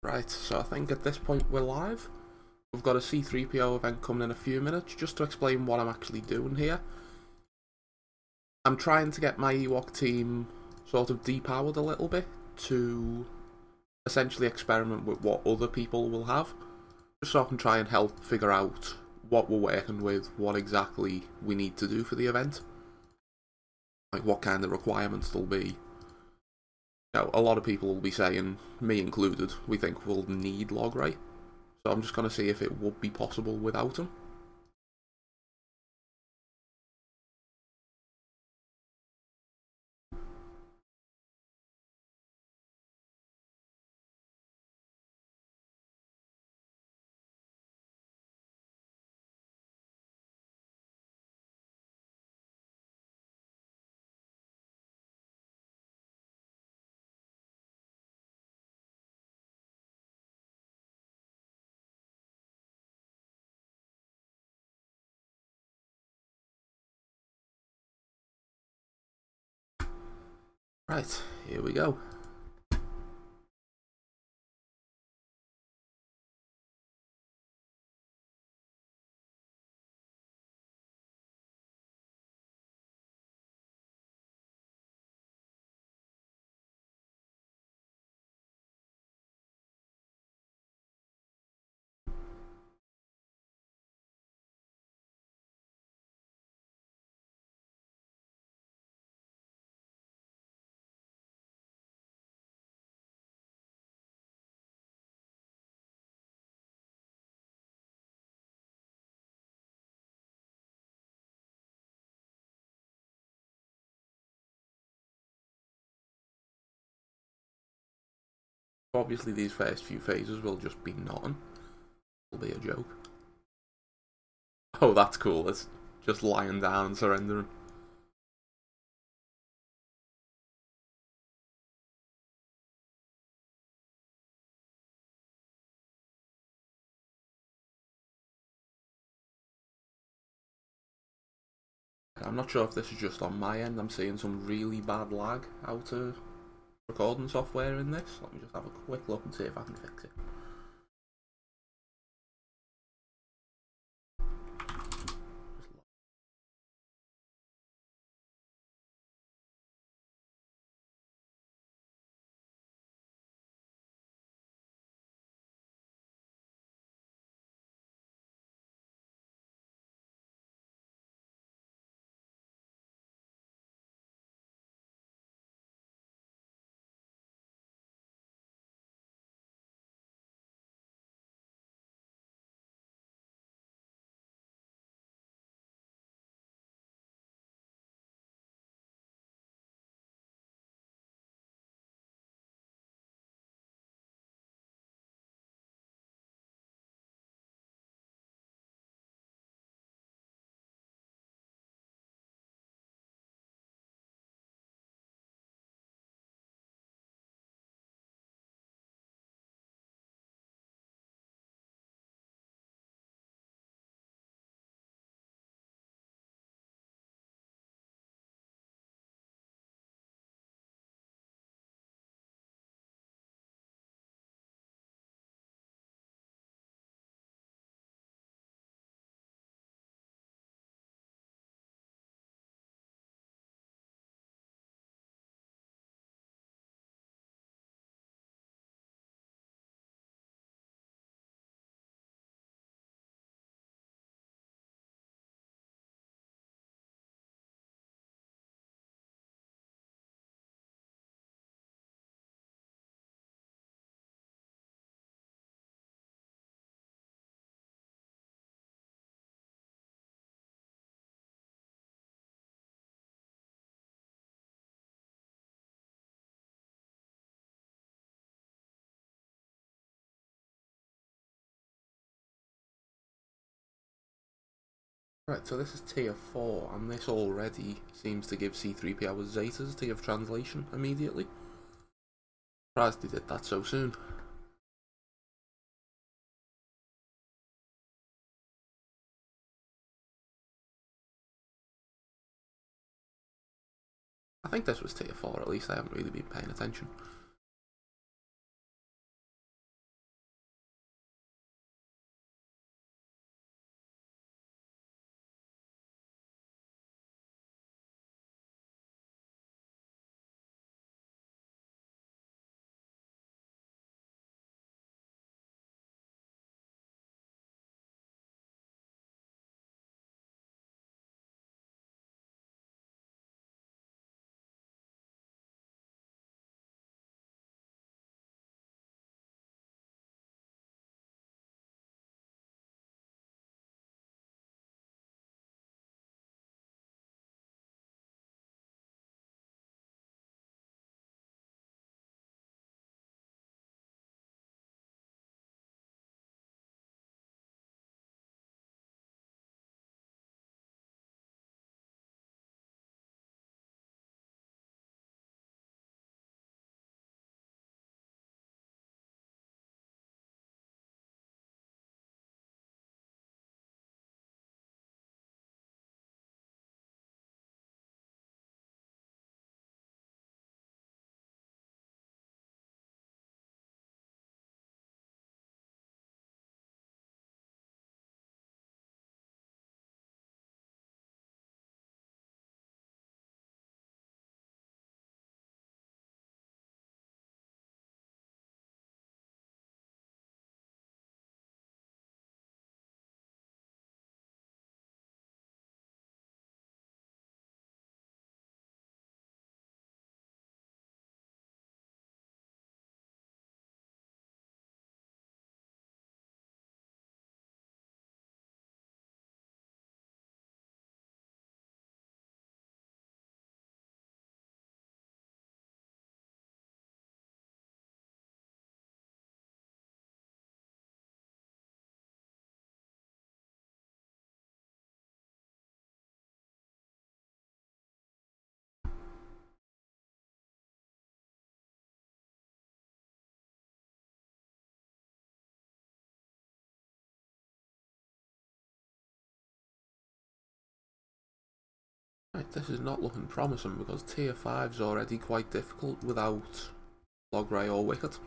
Right, so I think at this point we're live. We've got a C3PO event coming in a few minutes. Just to explain what I'm actually doing here, I'm trying to get my Ewok team sort of depowered a little bit to essentially experiment with what other people will have, just so I can try and help figure out what we're working with, what exactly we need to do for the event, like what kind of requirements there'll be. A lot of people will be saying, me included, we think we'll need Logray. So I'm just going to see if it would be possible without him. Right, here we go. Obviously these first few phases will just be nothing. It'll be a joke. Oh, that's cool. It's just lying down and surrendering. I'm not sure if this is just on my end. I'm seeing some really bad lag out of recording software in this. Let me just have a quick look and see if I can fix it. Right, so this is tier 4, and this already seems to give C3PO a Zetas to give translation immediately. Surprised he did that so soon. I think this was tier 4 at least, I haven't really been paying attention. Right, this is not looking promising because tier 5's already quite difficult without Logray or Wicket.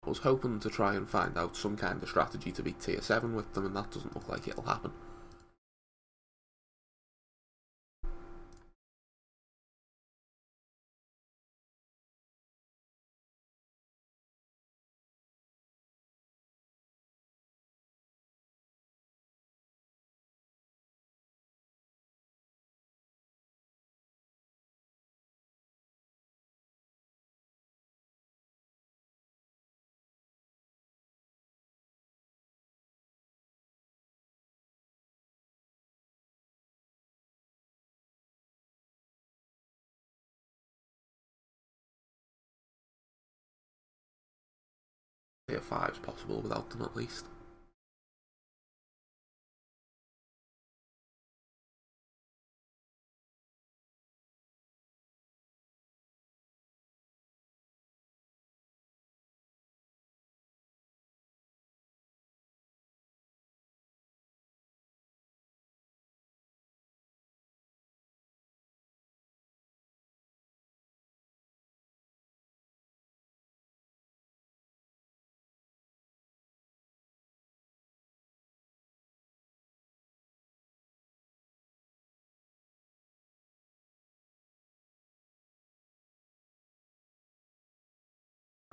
I was hoping to try and find out some kind of strategy to beat tier 7 with them, and that doesn't look like it'll happen. Tier 5's possible without them at least.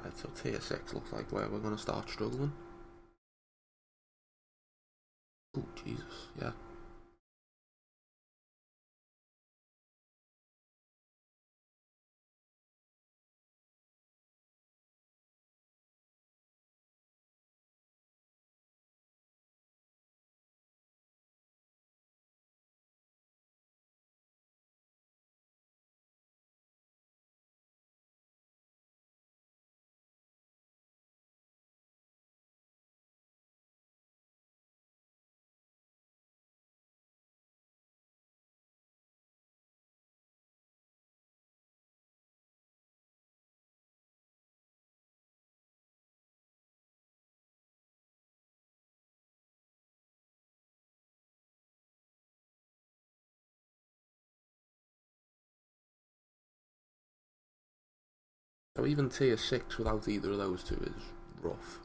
Right, so tier 6 looks like where we're going to start struggling. Oh, Jesus, yeah. So even tier 6 without either of those two is rough.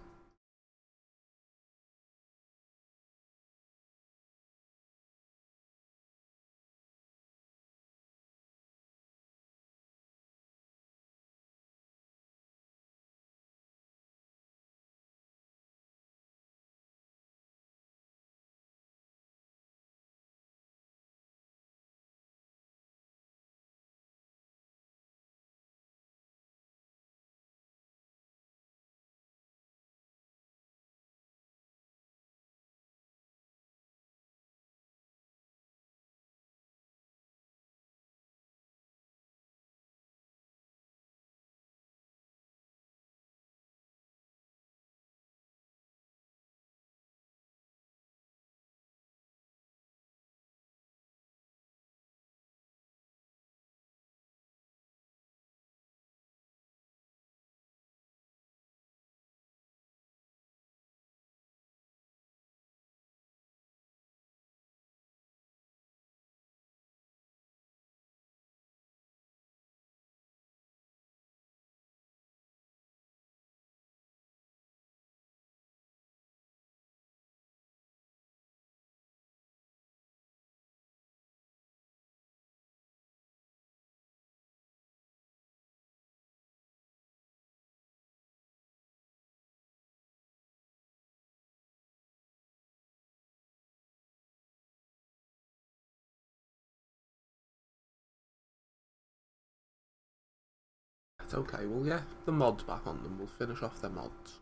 Right, okay, well yeah, the mods back on them. We'll finish off their mods.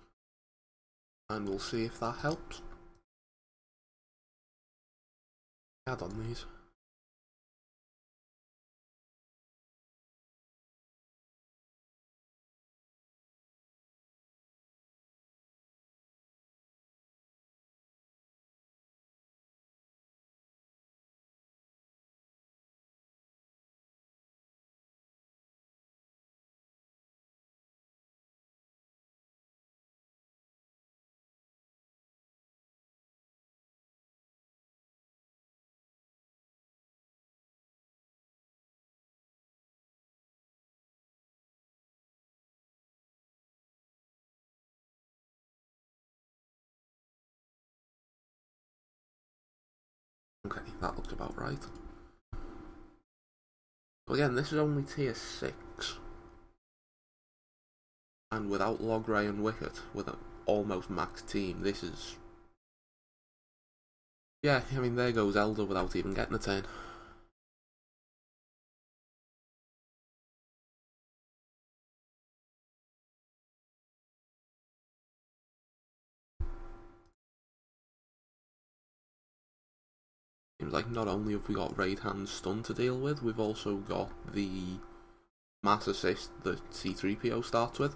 And we'll see if that helps. Add on these. Okay, that looks about right. So again, this is only tier 6. And without Logray and Wicket, with an almost max team, this is... Yeah, I mean, there goes Elder without even getting a turn. Seems like not only have we got Raid Hand Stun to deal with, we've also got the Mass Assist that C3PO starts with.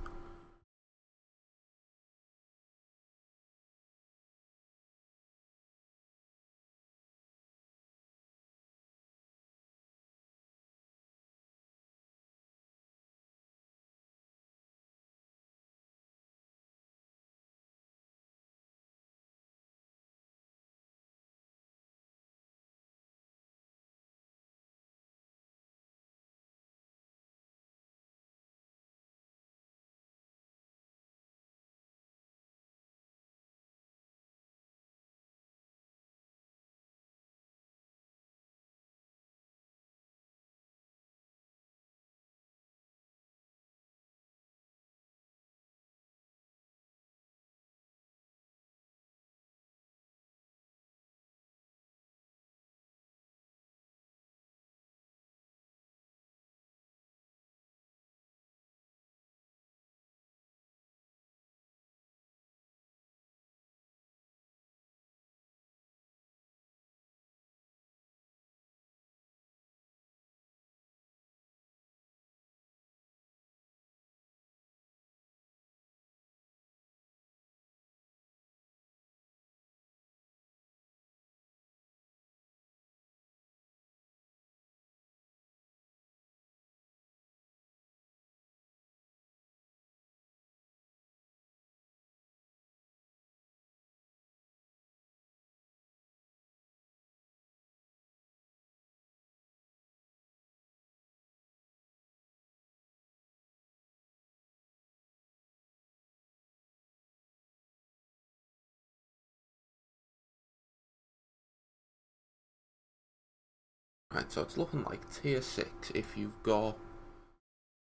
Right, so it's looking like tier 6 if you've got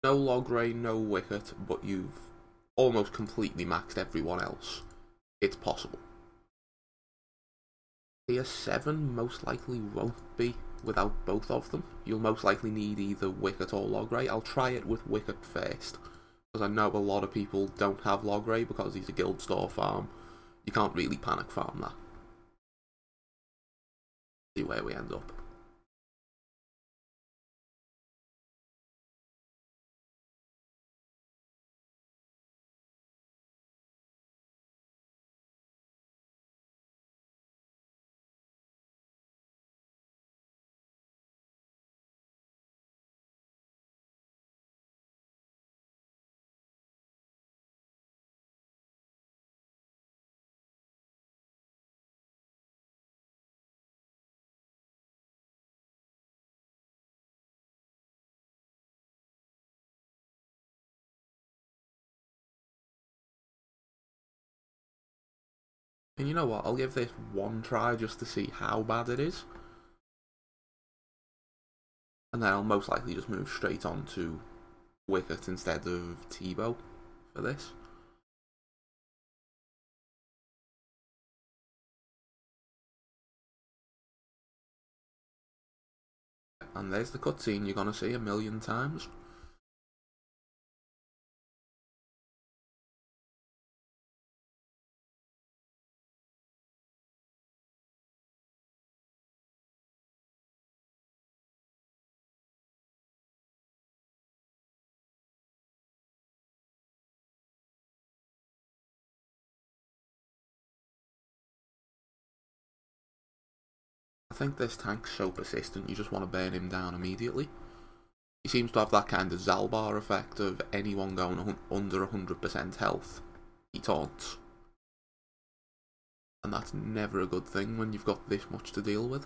no Logray, no Wicket, but you've almost completely maxed everyone else. It's possible. Tier 7 most likely won't be without both of them. You'll most likely need either Wicket or Logray. I'll try it with Wicket first, because I know a lot of people don't have Logray because he's a guild store farm. You can't really panic farm that. See where we end up. And you know what, I'll give this one try just to see how bad it is. And then I'll most likely just move straight on to Wicket instead of Tebow for this. And there's the cutscene you're gonna see a million times. I think this tank's so persistent you just want to burn him down immediately. He seems to have that kind of Zalbar effect of anyone going under 100% health, he taunts. And that's never a good thing when you've got this much to deal with.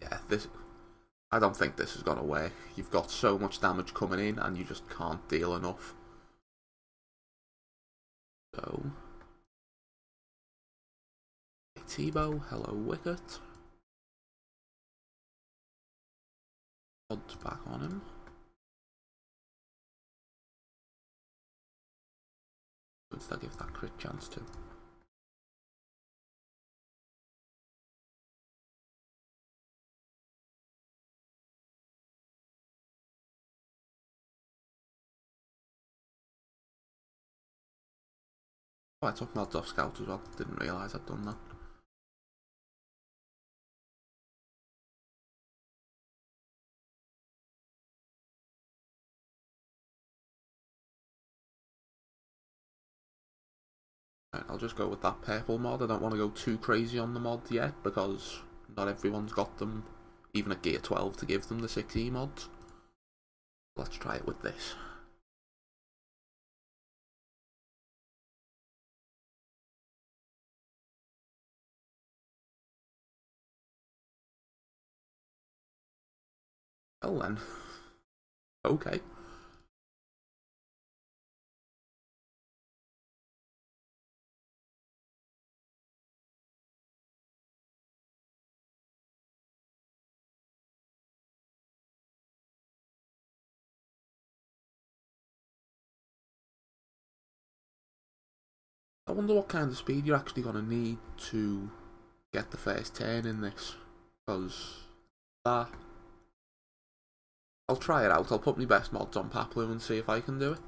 Yeah, this... I don't think this is going to work. You've got so much damage coming in and you just can't deal enough. So... T-Bow, hello Wicket. Odds back on him. What did I give that crit chance to? Oh, I took mods off Scout as well. Didn't realise I'd done that. Right, I'll just go with that purple mod. I don't want to go too crazy on the mod yet because not everyone's got them, even at gear 12, to give them the 6E mods. Let's try it with this. Well then. Okay. I wonder what kind of speed you're actually going to need to get the first turn in this, because that... I'll try it out. I'll put my best mods on Paplu and see if I can do it.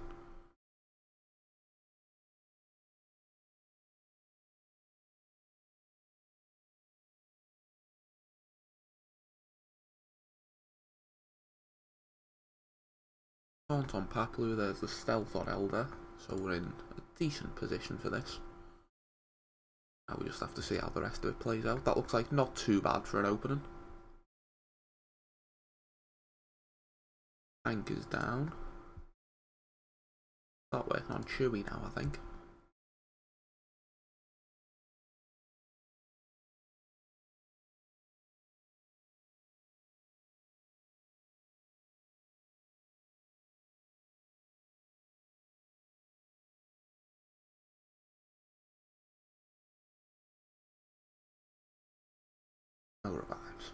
Taunt on Paplu, there's the stealth on Elder, so we're in a decent position for this. Now we just have to see how the rest of it plays out. That looks like not too bad for an opening. Tank is down. Start working on Chewie now, I think. No revives.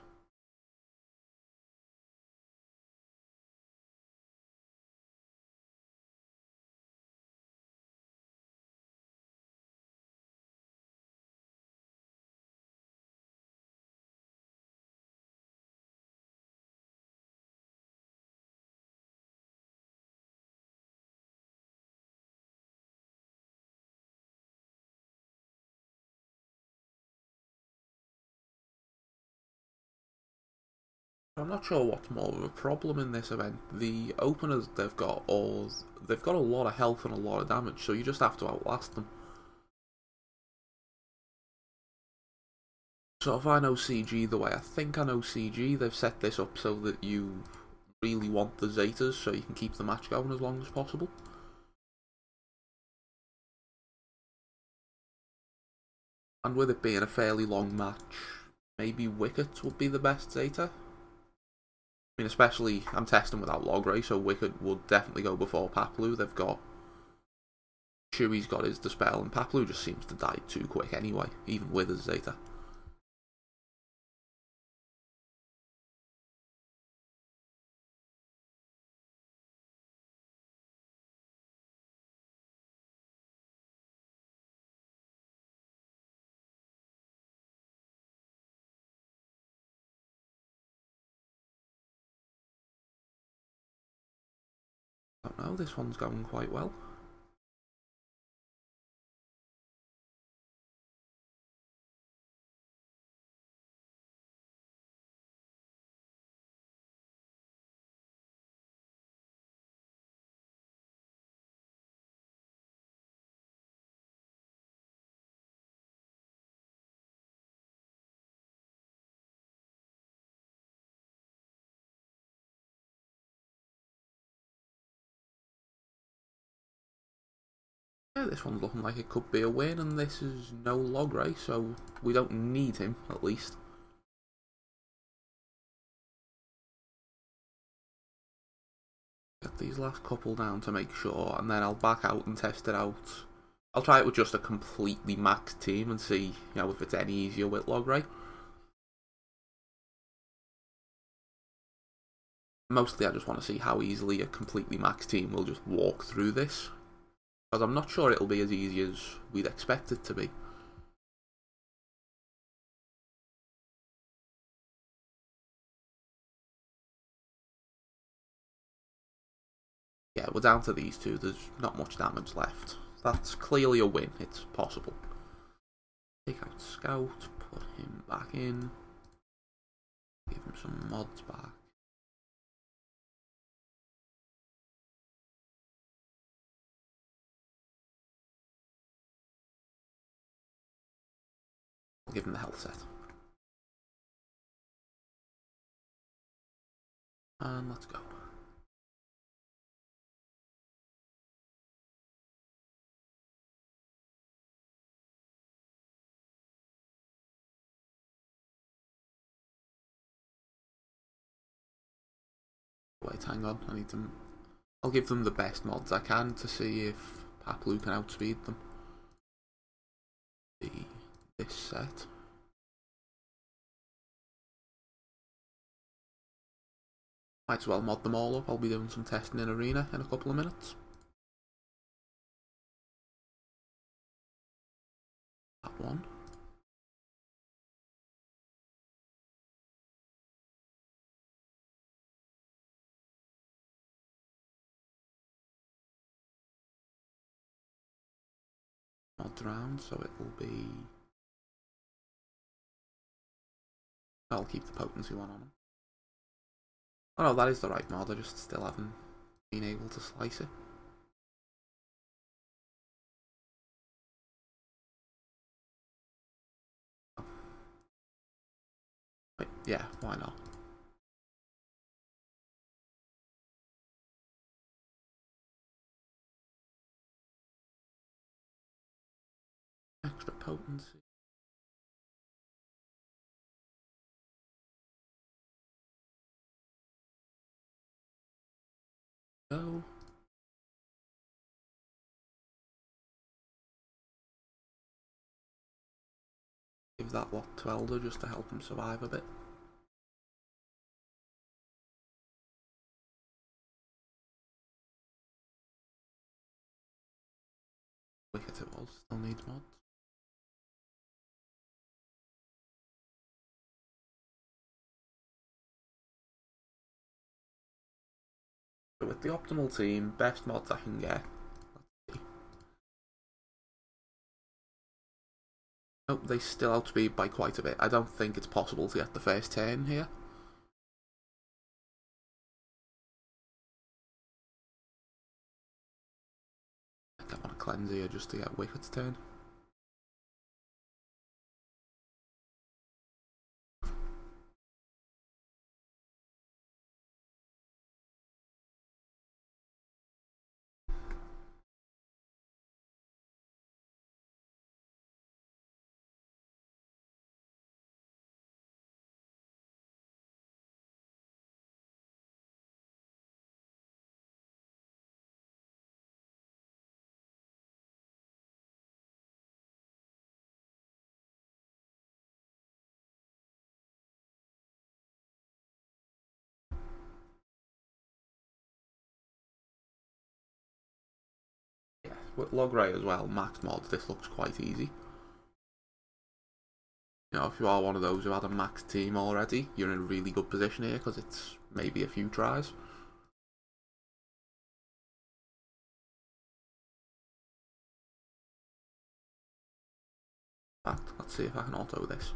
I'm not sure what's more of a problem in this event. The openers, they've got a lot of health and a lot of damage, so you just have to outlast them. So if I know CG the way I think I know CG, they've set this up so that you really want the Zetas so you can keep the match going as long as possible. And with it being a fairly long match, maybe Wicket would be the best Zeta. I mean, especially, I'm testing without Logray, so Wicket would definitely go before Paplu. They've got... Chewie's got his Dispel, and Paplu just seems to die too quick anyway, even with his Zeta. I don't know, this one's going quite well. Yeah, this one's looking like it could be a win, and this is no Logray, so we don't need him, at least. get these last couple down to make sure, and then I'll back out and test it out. I'll try it with just a completely maxed team and see, if it's any easier with Logray. Mostly I just want to see how easily a completely maxed team will just walk through this, because I'm not sure it'll be as easy as we'd expect it to be. Yeah, we're down to these two, there's not much damage left. That's clearly a win, it's possible. Take out Scout, put him back in, give him some mods back. I'll give him the health set. And let's go. Wait, hang on, I need them. I'll give them the best mods I can to see if Paplu can outspeed them. This set. Might as well mod them all up, I'll be doing some testing in Arena in a couple of minutes. That one. Mods around, so it'll be... I'll keep the potency one on them. Oh no, that is the right mod, I just still haven't been able to slice it. Wait, yeah, why not? Extra potency. Go. Give that lot to Elder just to help him survive a bit. Wicket it was, still needs mods. So with the optimal team, best mods I can get. Oh, they still outspeed by quite a bit. I don't think it's possible to get the first turn here. I think I want to cleanse here just to get Wicket's turn. Yeah, with Logray as well, max mods, this looks quite easy. If you are one of those who had a max team already, you're in a really good position here because it's maybe a few tries. In fact, let's see if I can auto this.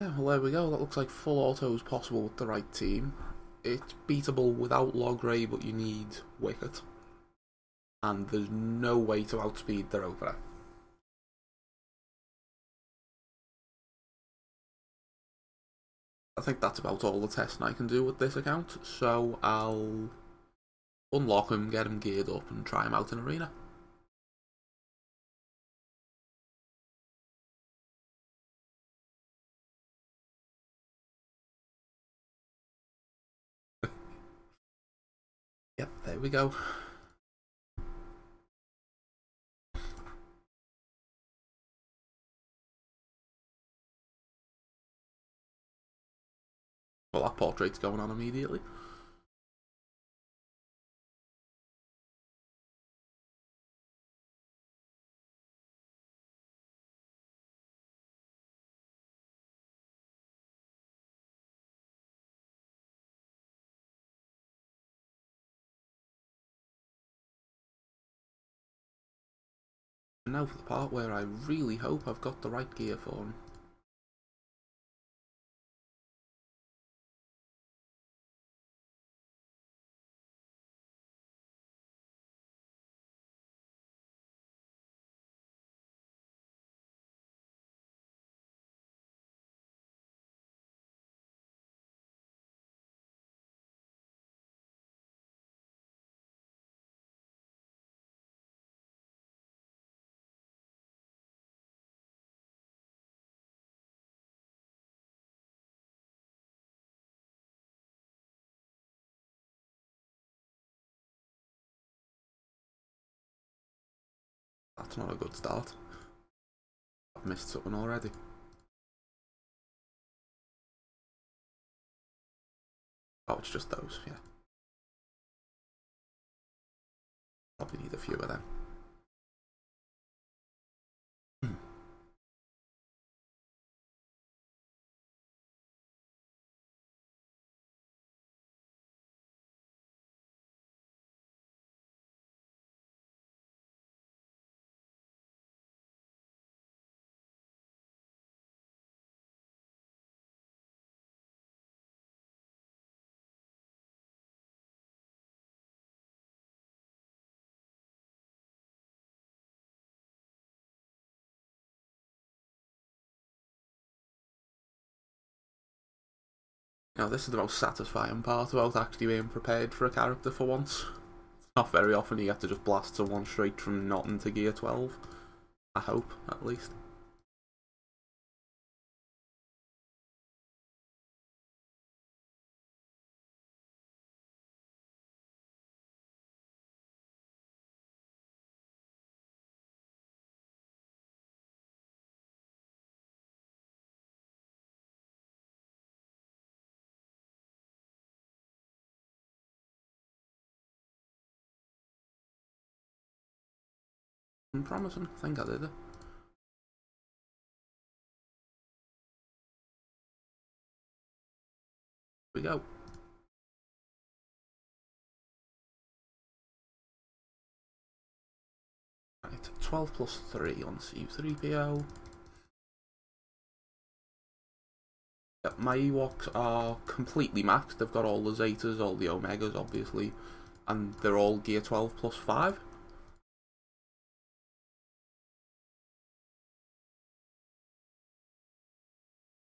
Yeah, well there we go, that looks like full auto is possible with the right team. It's beatable without Logray, but you need Wicket. And there's no way to outspeed their opener. I think that's about all the testing I can do with this account, so I'll unlock him, get him geared up, and try him out in Arena. Yep, there we go. Well, that portrait's going on immediately. And now for the part where I really hope I've got the right gear for him. That's not a good start. I've missed something already. Oh, it's just those, yeah. Probably need a few of them. Now, this is the most satisfying part about actually being prepared for a character for once. It's not very often you get to just blast someone straight from nothing to gear 12. I hope, at least. I'm promising. I think I did it. Here we go. Right, 12 plus 3 on C3PO. Yep, my Ewoks are completely maxed. They've got all the Zetas, all the Omegas, obviously, and they're all gear 12 plus 5.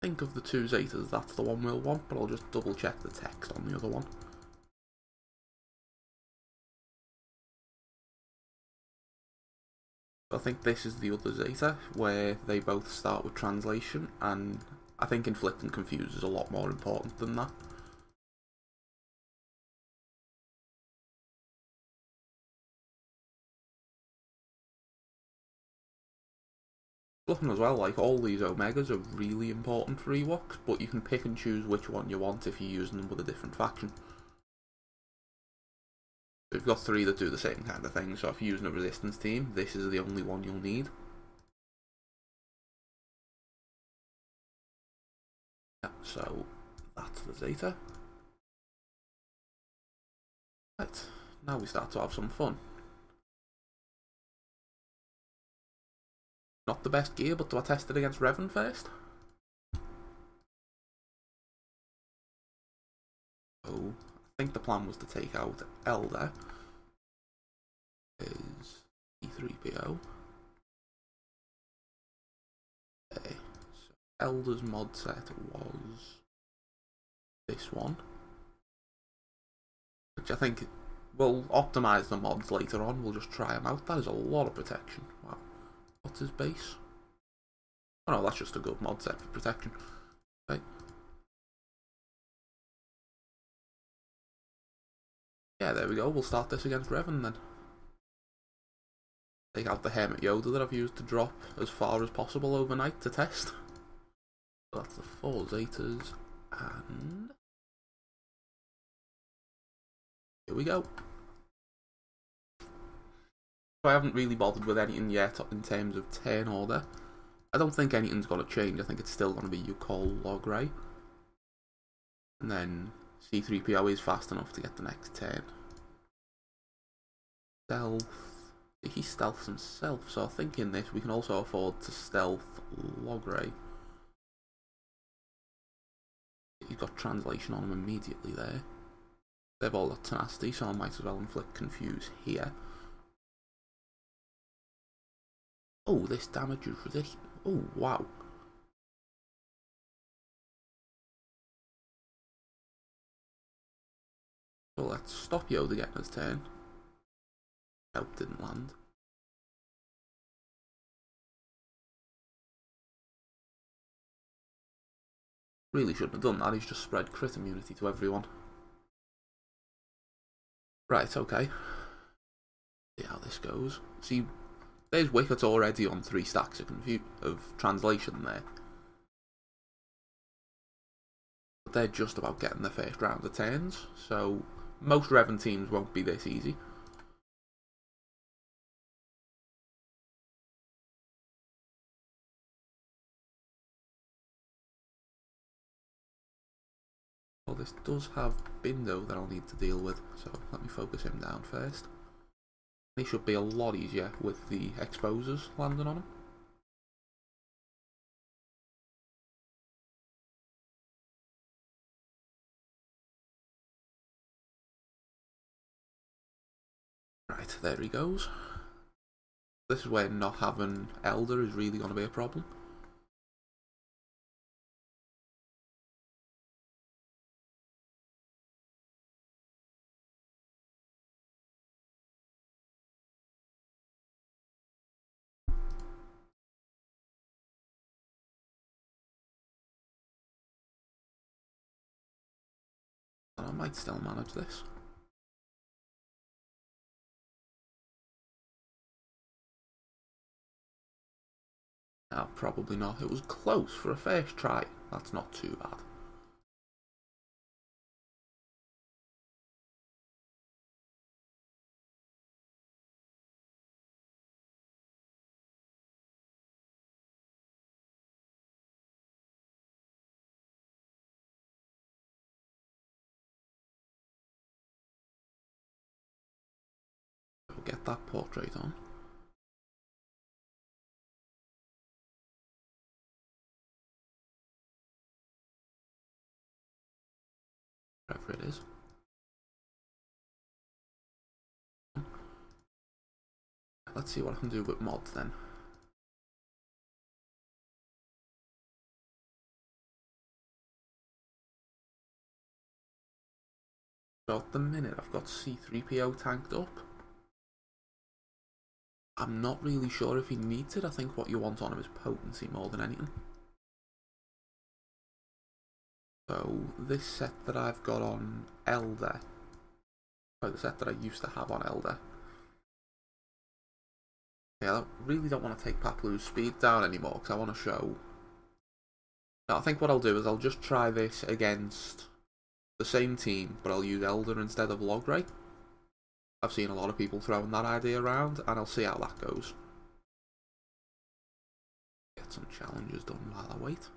Think of the two Zetas, that's the one we'll want, but I'll just double check the text on the other one. I think this is the other Zeta, where they both start with translation, and I think inflict and confuse is a lot more important than that. Looking as well, like all these Omegas are really important for Ewoks, but you can pick and choose which one you want if you're using them with a different faction. We've got 3 that do the same kind of thing, so if you're using a resistance team, this is the only one you'll need. Yeah, so that's the Zeta. Right, now we start to have some fun. Not the best gear, but do I test it against Revan first? So I think the plan was to take out Elder. Is C3PO. Okay, so Elder's mod set was this one, which I think we'll optimise the mods later on. We'll just try them out. That is a lot of protection. Wow. What's his base? Oh no, that's just a good mod set for protection. Okay. Yeah, there we go. We'll start this against Revan then. Take out the Hermit Yoda that I've used to drop as far as possible overnight to test. So that's the 4 Zetas, and here we go. So I haven't really bothered with anything yet in terms of turn order. I don't think anything's going to change. I think it's still going to be Yukol Logray. And then C3PO is fast enough to get the next turn. Stealth. He stealths himself, so I think in this we can also afford to stealth Logray. He's got translation on him immediately there. They've all got tenacity, so I might as well inflict confuse here. Oh, this damage is ridiculous. Oh, wow. So let's stop Yoda getting his turn. Nope, didn't land. Really shouldn't have done that, he's just spread crit immunity to everyone. Right, okay. See how this goes. See, there's Wicket's already on 3 stacks of translation there. But they're just about getting their first round of turns, so most Revan teams won't be this easy. Well, this does have Bindo that I'll need to deal with, so let me focus him down first. He should be a lot easier with the exposers landing on him. Right, there he goes. This is where not having Elder is really going to be a problem. And I might still manage this. No, probably not. It was close for a first try. That's not too bad. So get that portrait on. Whatever it is. Let's see what I can do with mods then. So at the minute I've got C3PO tanked up. I'm not really sure if he needs it. I think what you want on him is potency more than anything. So this set that I've got on Elder, or the set that I used to have on Elder. Yeah, I really don't want to take Paplu's speed down anymore because I want to show. Now I think what I'll do is I'll just try this against the same team, but I'll use Elder instead of Logray. I've seen a lot of people throwing that idea around, and I'll see how that goes. Get some challenges done while I wait.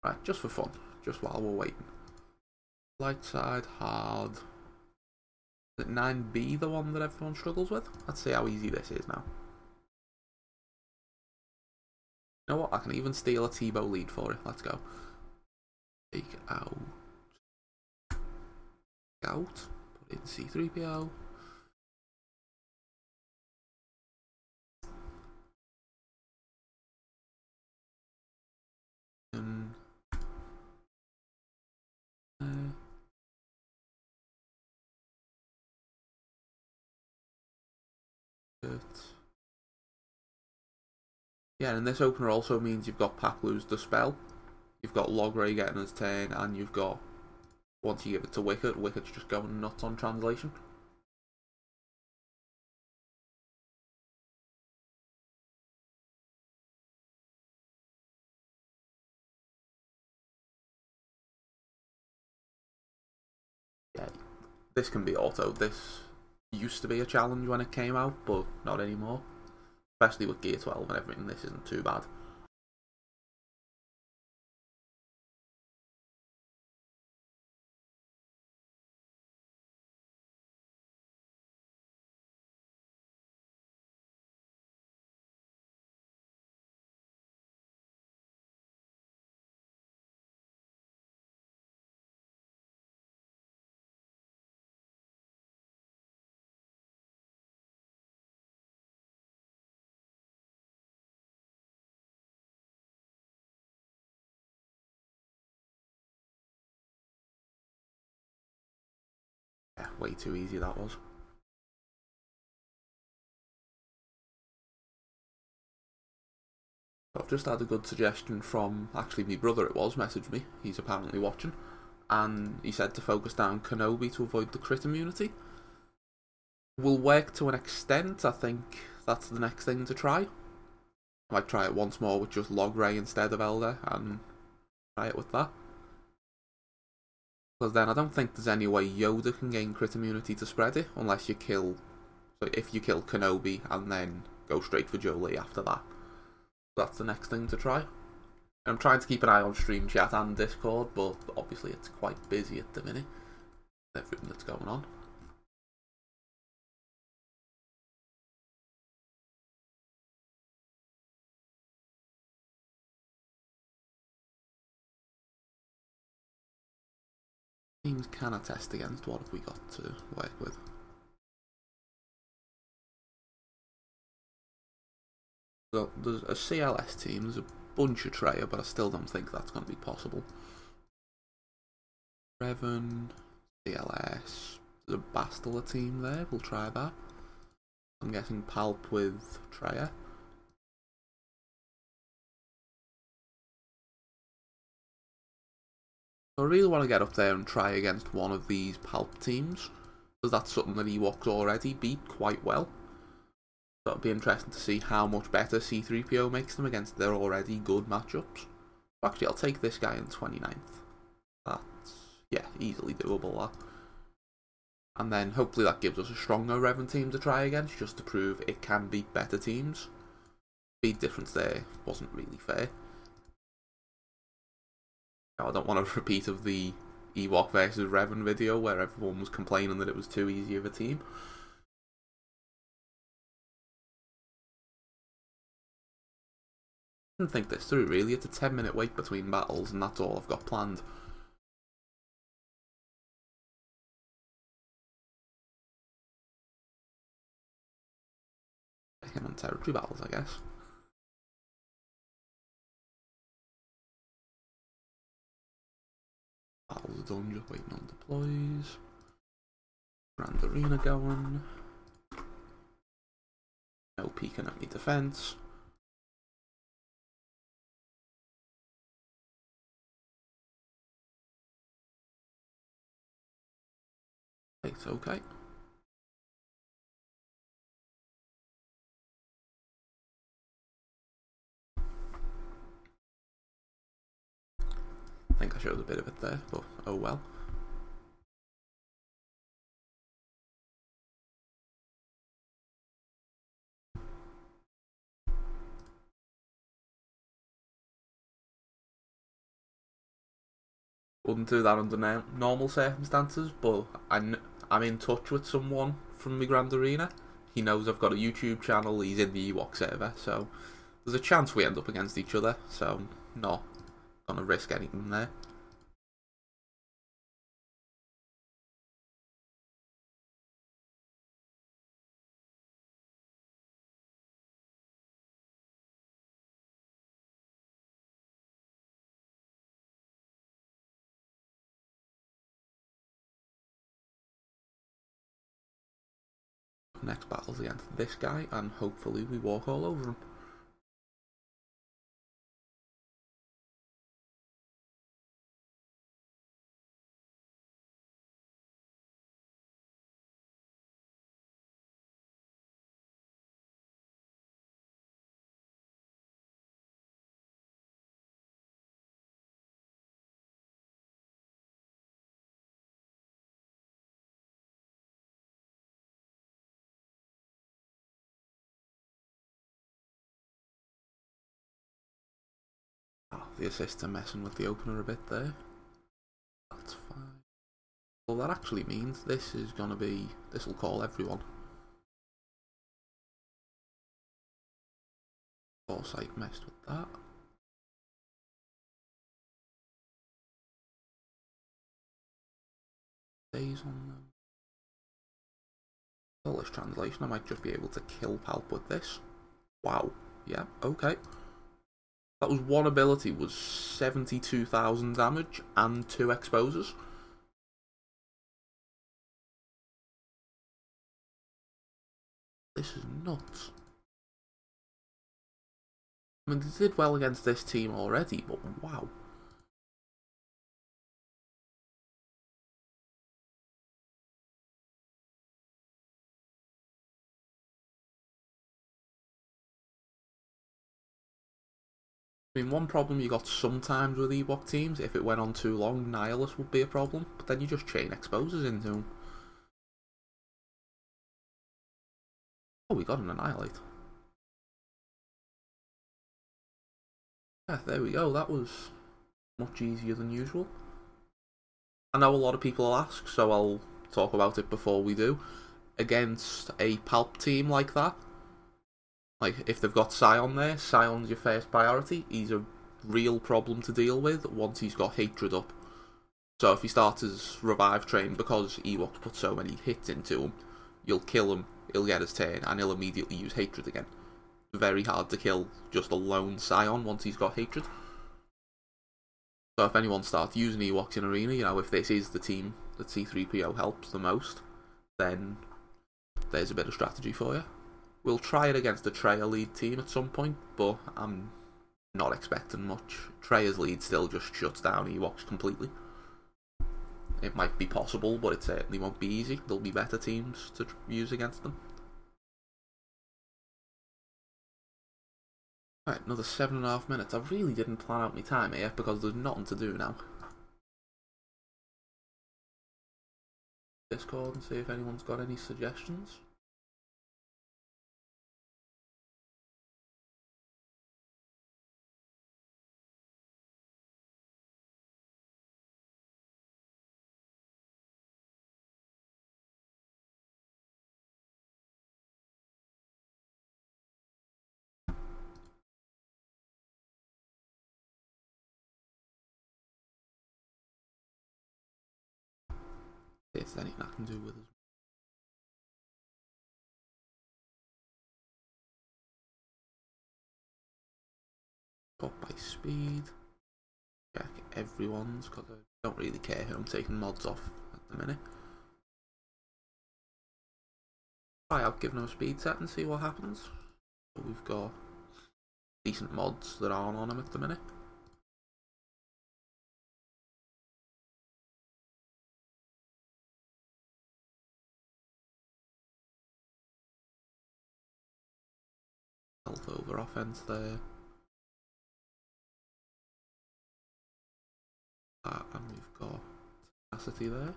Right, just for fun, just while we're waiting. Light side, hard. Is it 9B the one that everyone struggles with? Let's see how easy this is now. You know what? I can even steal a T-bow lead for it. Let's go. Take out. Put in C3PO. Yeah, and this opener also means you've got Pack lose the spell, you've got Logray getting his turn, and you've got, once you give it to Wicket, Wicket's just going nuts on translation. Yeah, this can be auto. This used to be a challenge when it came out, but not anymore. Especially with Gear 12 and everything, this isn't too bad. Yeah, way too easy that was. I've just had a good suggestion from, actually my brother it was, messaged me, he's apparently watching, and he said to focus down Kenobi to avoid the crit immunity. Will work to an extent. I think that's the next thing to try. I might try it once more with just Logray instead of Elder and try it with that. Because then I don't think there's any way Yoda can gain crit immunity to spread it unless you kill, so if you kill Kenobi and then go straight for Jolie after that. That's the next thing to try. I'm trying to keep an eye on stream chat and Discord, but obviously it's quite busy at the minute. Everything that's going on. Teams can attest against. What have we got to work with? So there's a CLS team, there's a bunch of Treya, but I still don't think that's going to be possible. Revan, CLS, there's a Bastila team there, we'll try that. I'm guessing Palp with Treya. I really want to get up there and try against one of these Palp teams, because that's something that Ewoks already beat quite well. So it'll be interesting to see how much better C3PO makes them against their already good matchups. Actually, I'll take this guy in 29th. That's, yeah, easily doable, that. And then hopefully that gives us a stronger Revan team to try against, just to prove it can beat better teams. Speed difference there wasn't really fair. I don't want a repeat of the Ewok versus Revan video where everyone was complaining that it was too easy of a team. I didn't think this through really. It's a 10-minute wait between battles and that's all I've got planned. Him on territory battles, I guess. Battles are done, just waiting on deploys. Grand Arena going. No peeking at me defense. It's okay. I think I showed a bit of it there, but oh well. Wouldn't do that under normal circumstances, but I'm in touch with someone from my Grand Arena. He knows I've got a YouTube channel, he's in the Ewok server, so there's a chance we end up against each other, so not gonna risk anything there. Next battle's against this guy, and hopefully we walk all over him. The assists are messing with the opener a bit there. That's fine. Well, that actually means this is gonna be. This will call everyone. Foresight messed with that. Days on them. Polish translation. I might just be able to kill Palp with this. Wow. Yeah. Okay. That was one ability, was 72,000 damage and 2 exposers. This is nuts. I mean, they did well against this team already, but wow. I mean, one problem you got sometimes with Ewok teams, if it went on too long, Nihilus would be a problem, but then you just chain exposers into them. Oh, we got an Annihilate. Yeah, there we go, that was much easier than usual. I know a lot of people will ask, so I'll talk about it before we do. Against a Palp team like that, like, if they've got Scion there, Scion's your first priority. He's a real problem to deal with once he's got Hatred up. So if he starts his Revive train, because Ewoks put so many hits into him, you'll kill him, he'll get his turn, and he'll immediately use Hatred again. Very hard to kill just a lone Scion once he's got Hatred. So if anyone starts using Ewoks in Arena, you know, if this is the team that C3PO helps the most, then there's a bit of strategy for you. We'll try it against the Treya lead team at some point, but I'm not expecting much. Treya's lead still just shuts down Ewoks completely. It might be possible, but it certainly won't be easy. There'll be better teams to use against them. Right, another 7.5 minutes. I really didn't plan out my time here because there's nothing to do now. Discord and see if anyone's got any suggestions. See if there's anything I can do with it. Got by speed. Check everyone's, because I don't really care who I'm taking mods off at the minute. Try out giving them a speed set and see what happens. But we've got decent mods that aren't on them at the minute. Health over offense there. And we've got tenacity there.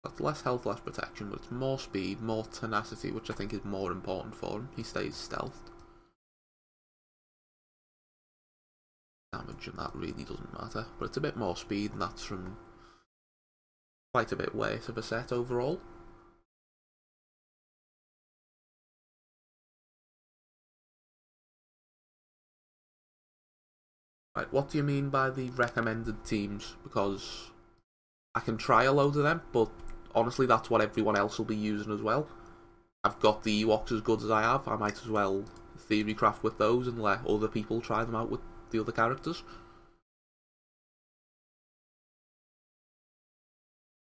That's less health, less protection, but it's more speed, more tenacity, which I think is more important for him. He stays stealthed. Damage and that really doesn't matter, but it's a bit more speed, and that's from quite a bit worse of a set overall. Right, what do you mean by the recommended teams? Because I can try a load of them, but honestly that's what everyone else will be using as well. I've got the Ewoks as good as I have, I might as well theorycraft with those and let other people try them out with the other characters.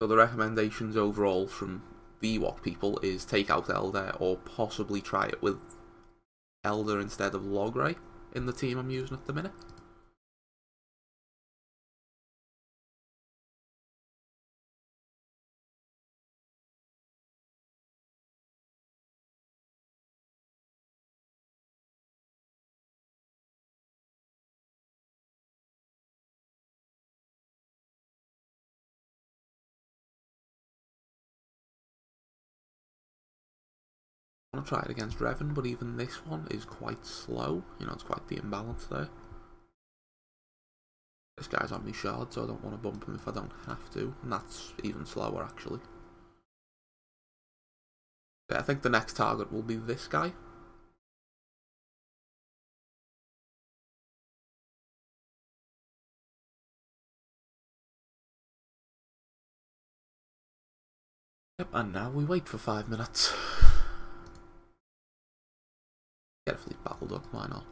So the recommendations overall from the Ewok people is take out Elder, or possibly try it with Elder instead of Logray in the team I'm using at the minute. I want to try it against Revan, but even this one is quite slow. You know, it's quite the imbalance there. This guy's on me shard, so I don't want to bump him if I don't have to, and that's even slower actually. Yeah, I think the next target will be this guy. Yep, and now we wait for 5 minutes. Get a fleet battled up, why not?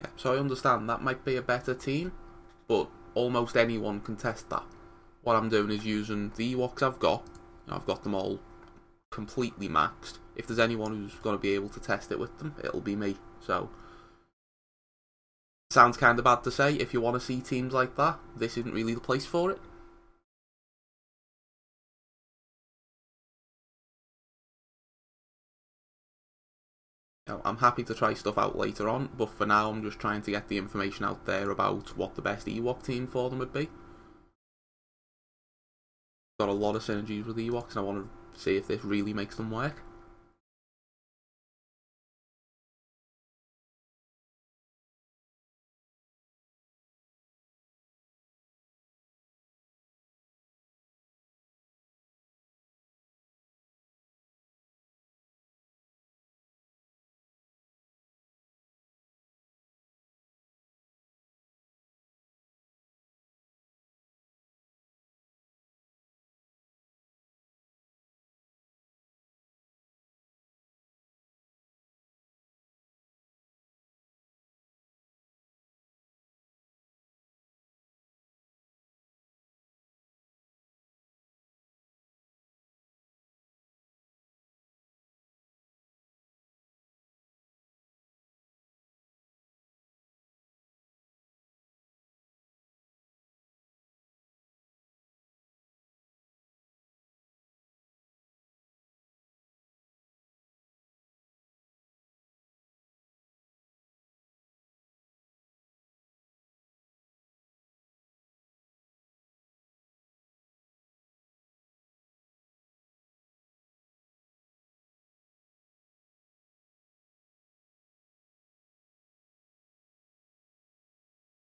Yeah, so I understand that might be a better team, but almost anyone can test that. What I'm doing is using the Ewoks I've got. You know, I've got them all completely maxed. If there's anyone who's going to be able to test it with them, it'll be me. So, sounds kind of bad to say. If you want to see teams like that, this isn't really the place for it. You know, I'm happy to try stuff out later on, but for now I'm just trying to get the information out there about what the best Ewok team for them would be. Got a lot of synergies with Ewoks, and I want to see if this really makes them work.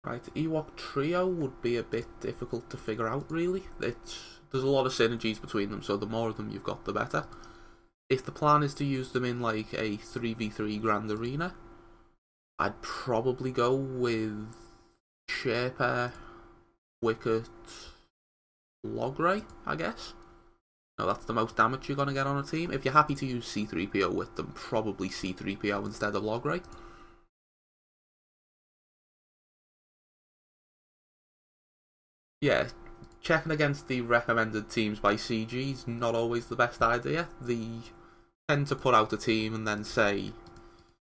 Right, Ewok Trio would be a bit difficult to figure out, really. There's a lot of synergies between them, so the more of them you've got, the better. If the plan is to use them in like a 3v3 Grand Arena, I'd probably go with Shaper, Wicket, Logray, I guess. No, that's the most damage you're going to get on a team. If you're happy to use C3PO with them, probably C3PO instead of Logray. Yeah, checking against the recommended teams by CG is not always the best idea. They tend to put out a team and then say,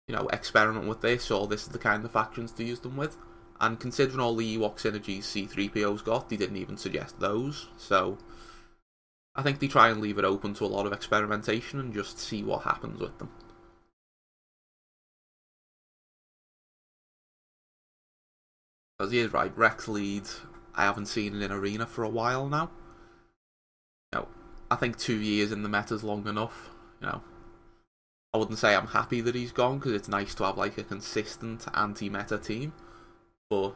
you know, experiment with this, or this is the kind of factions to use them with. And considering all the Ewok synergies C3PO's got, they didn't even suggest those. So I think they try and leave it open to a lot of experimentation and just see what happens with them. Because he is right, Rex Lead, I haven't seen it in Arena for a while now. You know, I think 2 years in the meta's long enough. You know, I wouldn't say I'm happy that he's gone, because it's nice to have like a consistent anti-meta team. But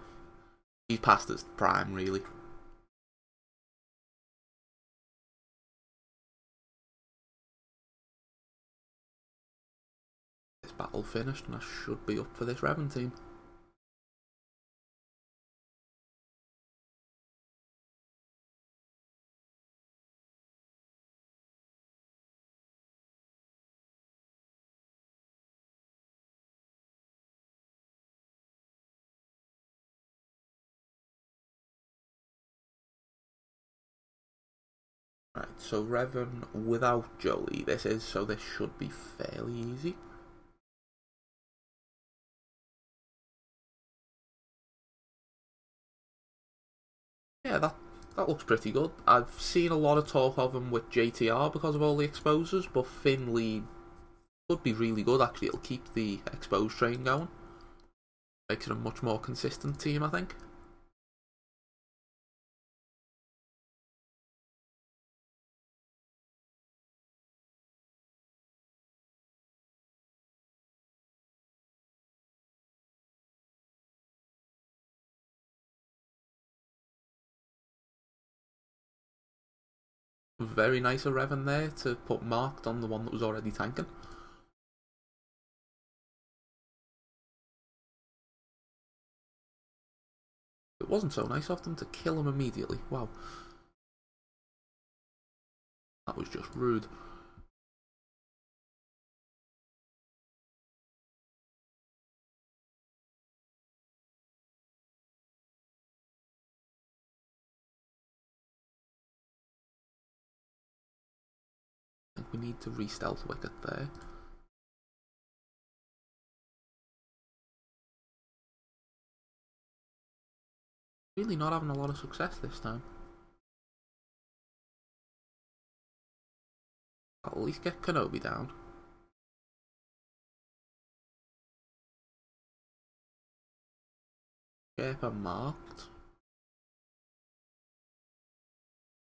he's past his prime, really. This battle finished and I should be up for this Revan team. Right, so Revan without Jolie this is, so this should be fairly easy. Yeah, that looks pretty good. I've seen a lot of talk of him with JTR because of all the exposures, but Finley would be really good actually. It'll keep the expose train going. Makes it a much more consistent team, I think. Very nice of Revan there to put marked on the one that was already tanking. It wasn't so nice of them to kill him immediately. Wow. That was just rude. I think we need to re-stealth Wicket there. Really not having a lot of success this time. I'll at least get Kenobi down. Sherpa marked.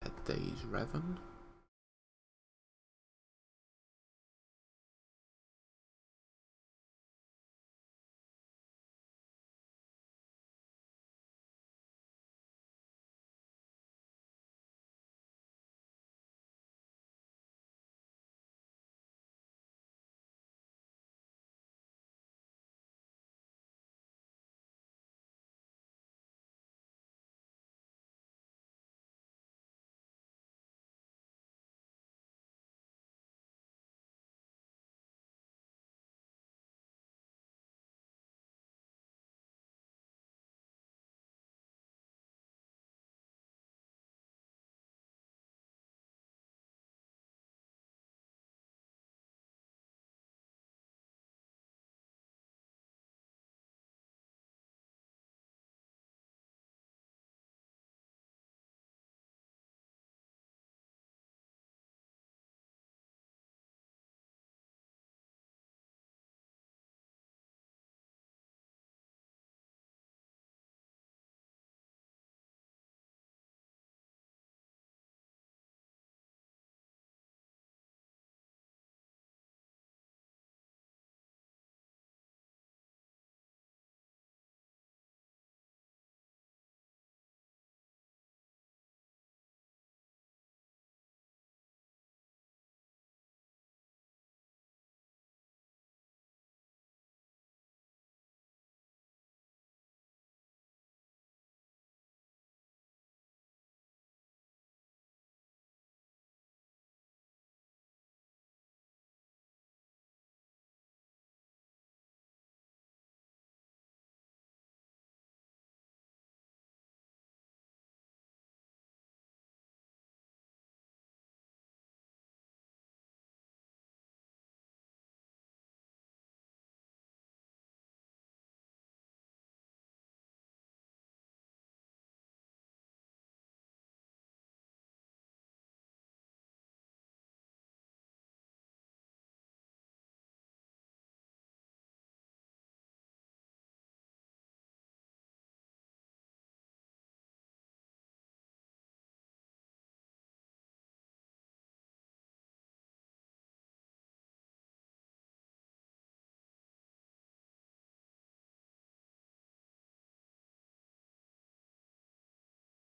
Head Days Revan.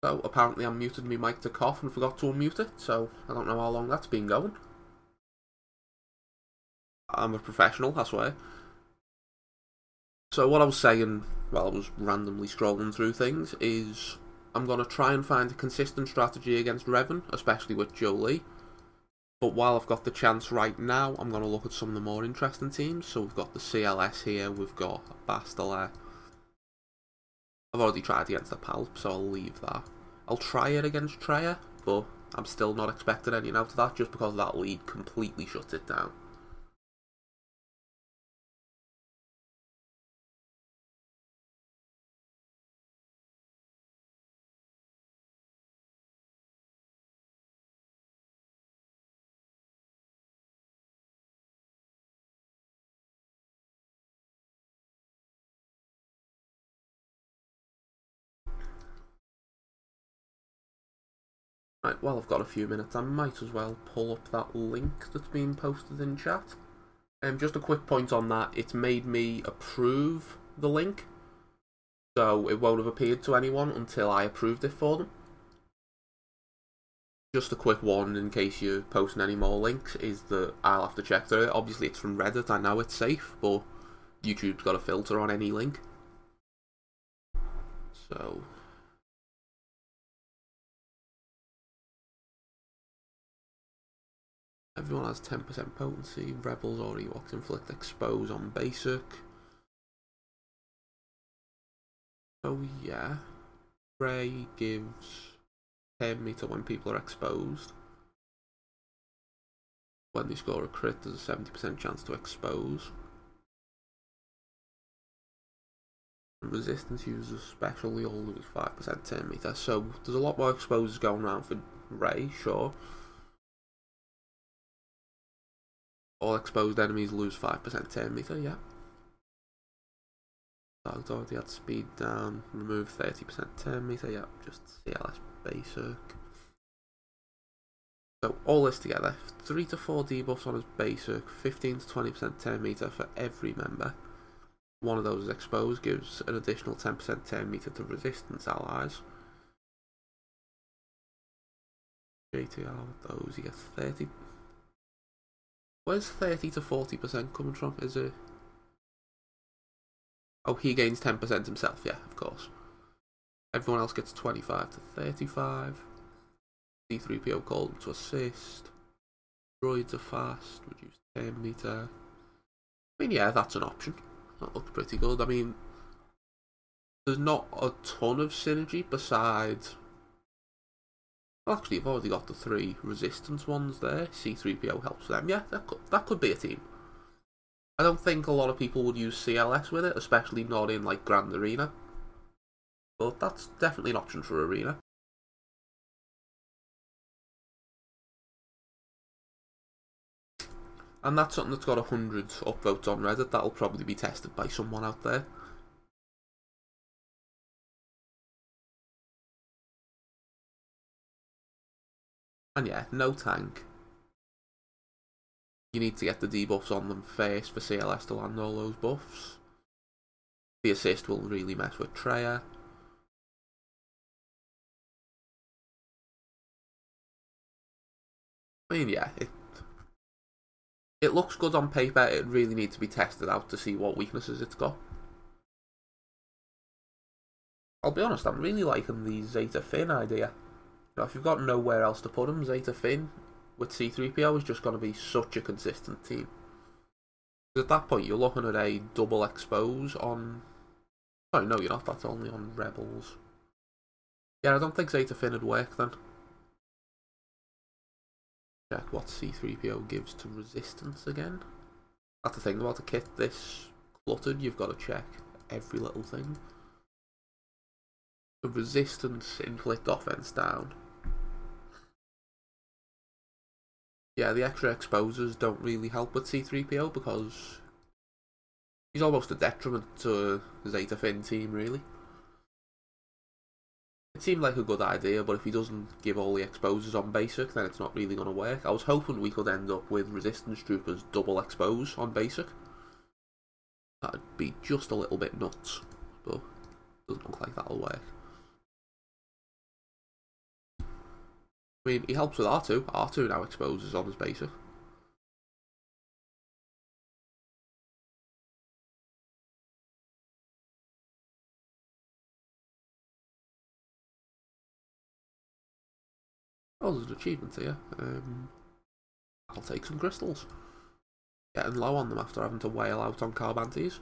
So apparently I muted my mic to cough and forgot to unmute it, so I don't know how long that's been going. I'm a professional, I swear. So what I was saying while I was randomly scrolling through things is I'm going to try and find a consistent strategy against Revan, especially with Jolie. But while I've got the chance right now, I'm going to look at some of the more interesting teams. So we've got the CLS here, we've got Bastila. I've already tried against the Palp, so I'll leave that. I'll try it against Treya, but I'm still not expecting anything out of that just because that lead completely shuts it down. Right, while I've got a few minutes, I might as well pull up that link that's been posted in chat. Just a quick point on that, it's made me approve the link, so it won't have appeared to anyone until I approved it for them. Just a quick warning in case you're posting any more links, is that I'll have to check through it. Obviously it's from Reddit, I know it's safe, but YouTube's got a filter on any link. So... everyone has 10% potency, Rebels or Ewoks inflict expose on basic. Oh yeah. Ray gives 10 meter when people are exposed. When they score a crit, there's a 70% chance to expose. Resistance users special, they all lose 5% 10 meter. So there's a lot more exposures going around for Ray, sure. All exposed enemies lose 5% 10 meter, yeah. Target already had speed down, remove 30% 10 meter, yeah, just CLS basic. So all this together, 3 to 4 debuffs on his basic, 15 to 20% 10 meter for every member. One of those is exposed, gives an additional 10% 10 meter to resistance allies. JTR with those, he gets 30. Where's 30 to 40% coming from? Is it? Oh, he gains 10% himself, yeah, of course. Everyone else gets 25 to 35. C3PO called him to assist. Droids are fast, reduced 10 meter. I mean, yeah, that's an option. That looks pretty good. I mean, there's not a ton of synergy besides... well, actually, I've already got the 3 resistance ones there. C3PO helps them. Yeah, that could be a team. I don't think a lot of people would use CLS with it, especially not in, like, Grand Arena. But that's definitely an option for Arena. And that's something that's got 100 upvotes on Reddit. That'll probably be tested by someone out there. And yeah, no tank. You need to get the debuffs on them first for CLS to land all those buffs. The assist will really mess with Treya. I mean, yeah, it looks good on paper. It really needs to be tested out to see what weaknesses it's got. I'll be honest, I'm really liking the Zeta Finn idea. You know, if you've got nowhere else to put him, Zeta Finn with C3PO is just going to be such a consistent team. At that point, you're looking at a double expose on... oh, no, you're not. That's only on Rebels. Yeah, I don't think Zeta Finn would work then. Check what C3PO gives to resistance again. That's the thing about a kit this cluttered, you've got to check every little thing. The resistance inflict offense down. Yeah, the extra exposures don't really help with C3PO because he's almost a detriment to the Zeta Finn team, really. It seemed like a good idea, but if he doesn't give all the exposures on basic, then it's not really going to work. I was hoping we could end up with resistance troopers double expose on basic. That'd be just a little bit nuts, but it doesn't look like that'll work. I mean, he helps with R2. R2 now exposes on his basic. Oh, there's an achievement here. I'll take some crystals. Getting low on them after having to wail out on Carbantes.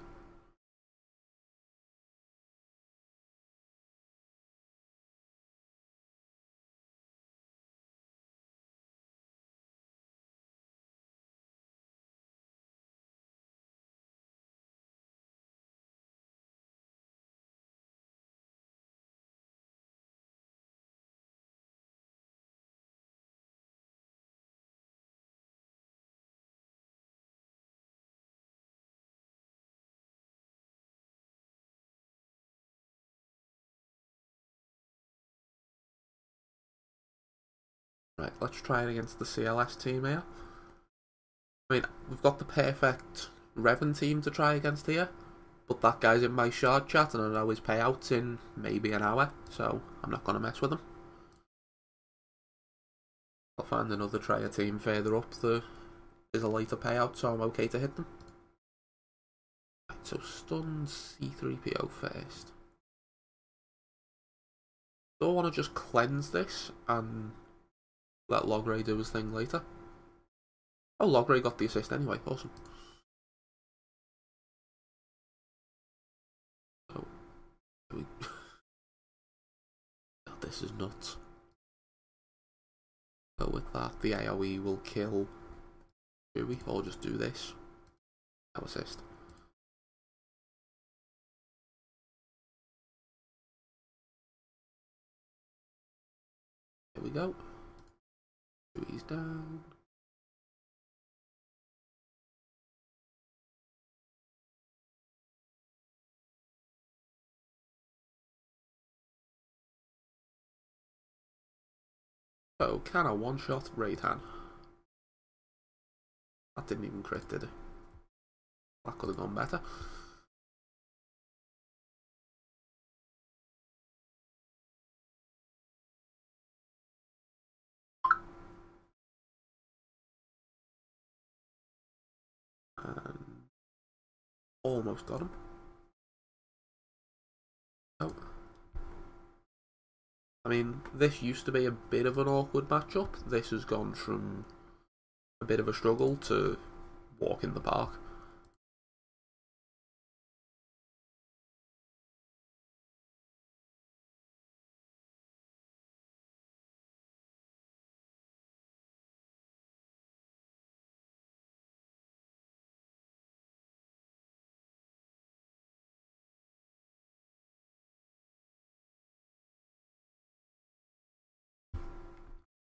Right, let's try it against the CLS team here. I mean, we've got the perfect Revan team to try against here, but that guy's in my shard chat and I know his payouts in maybe an hour, so I'm not going to mess with him. I'll find another Trier team further up that is a later payout, so I'm okay to hit them. Right, so stun C3PO first. Do I want to just cleanse this and let Logray do his thing later? Oh, Logray got the assist anyway, awesome. Oh, God, this is nuts. So with that, the AoE will kill Chewie, or just do this. No assist. Here we go. Chewie's down. So, can I one-shot Raytan? That didn't even crit, did it? That could have gone better. And almost got him. Oh. I mean, this used to be a bit of an awkward matchup. This has gone from a bit of a struggle to walk in the park.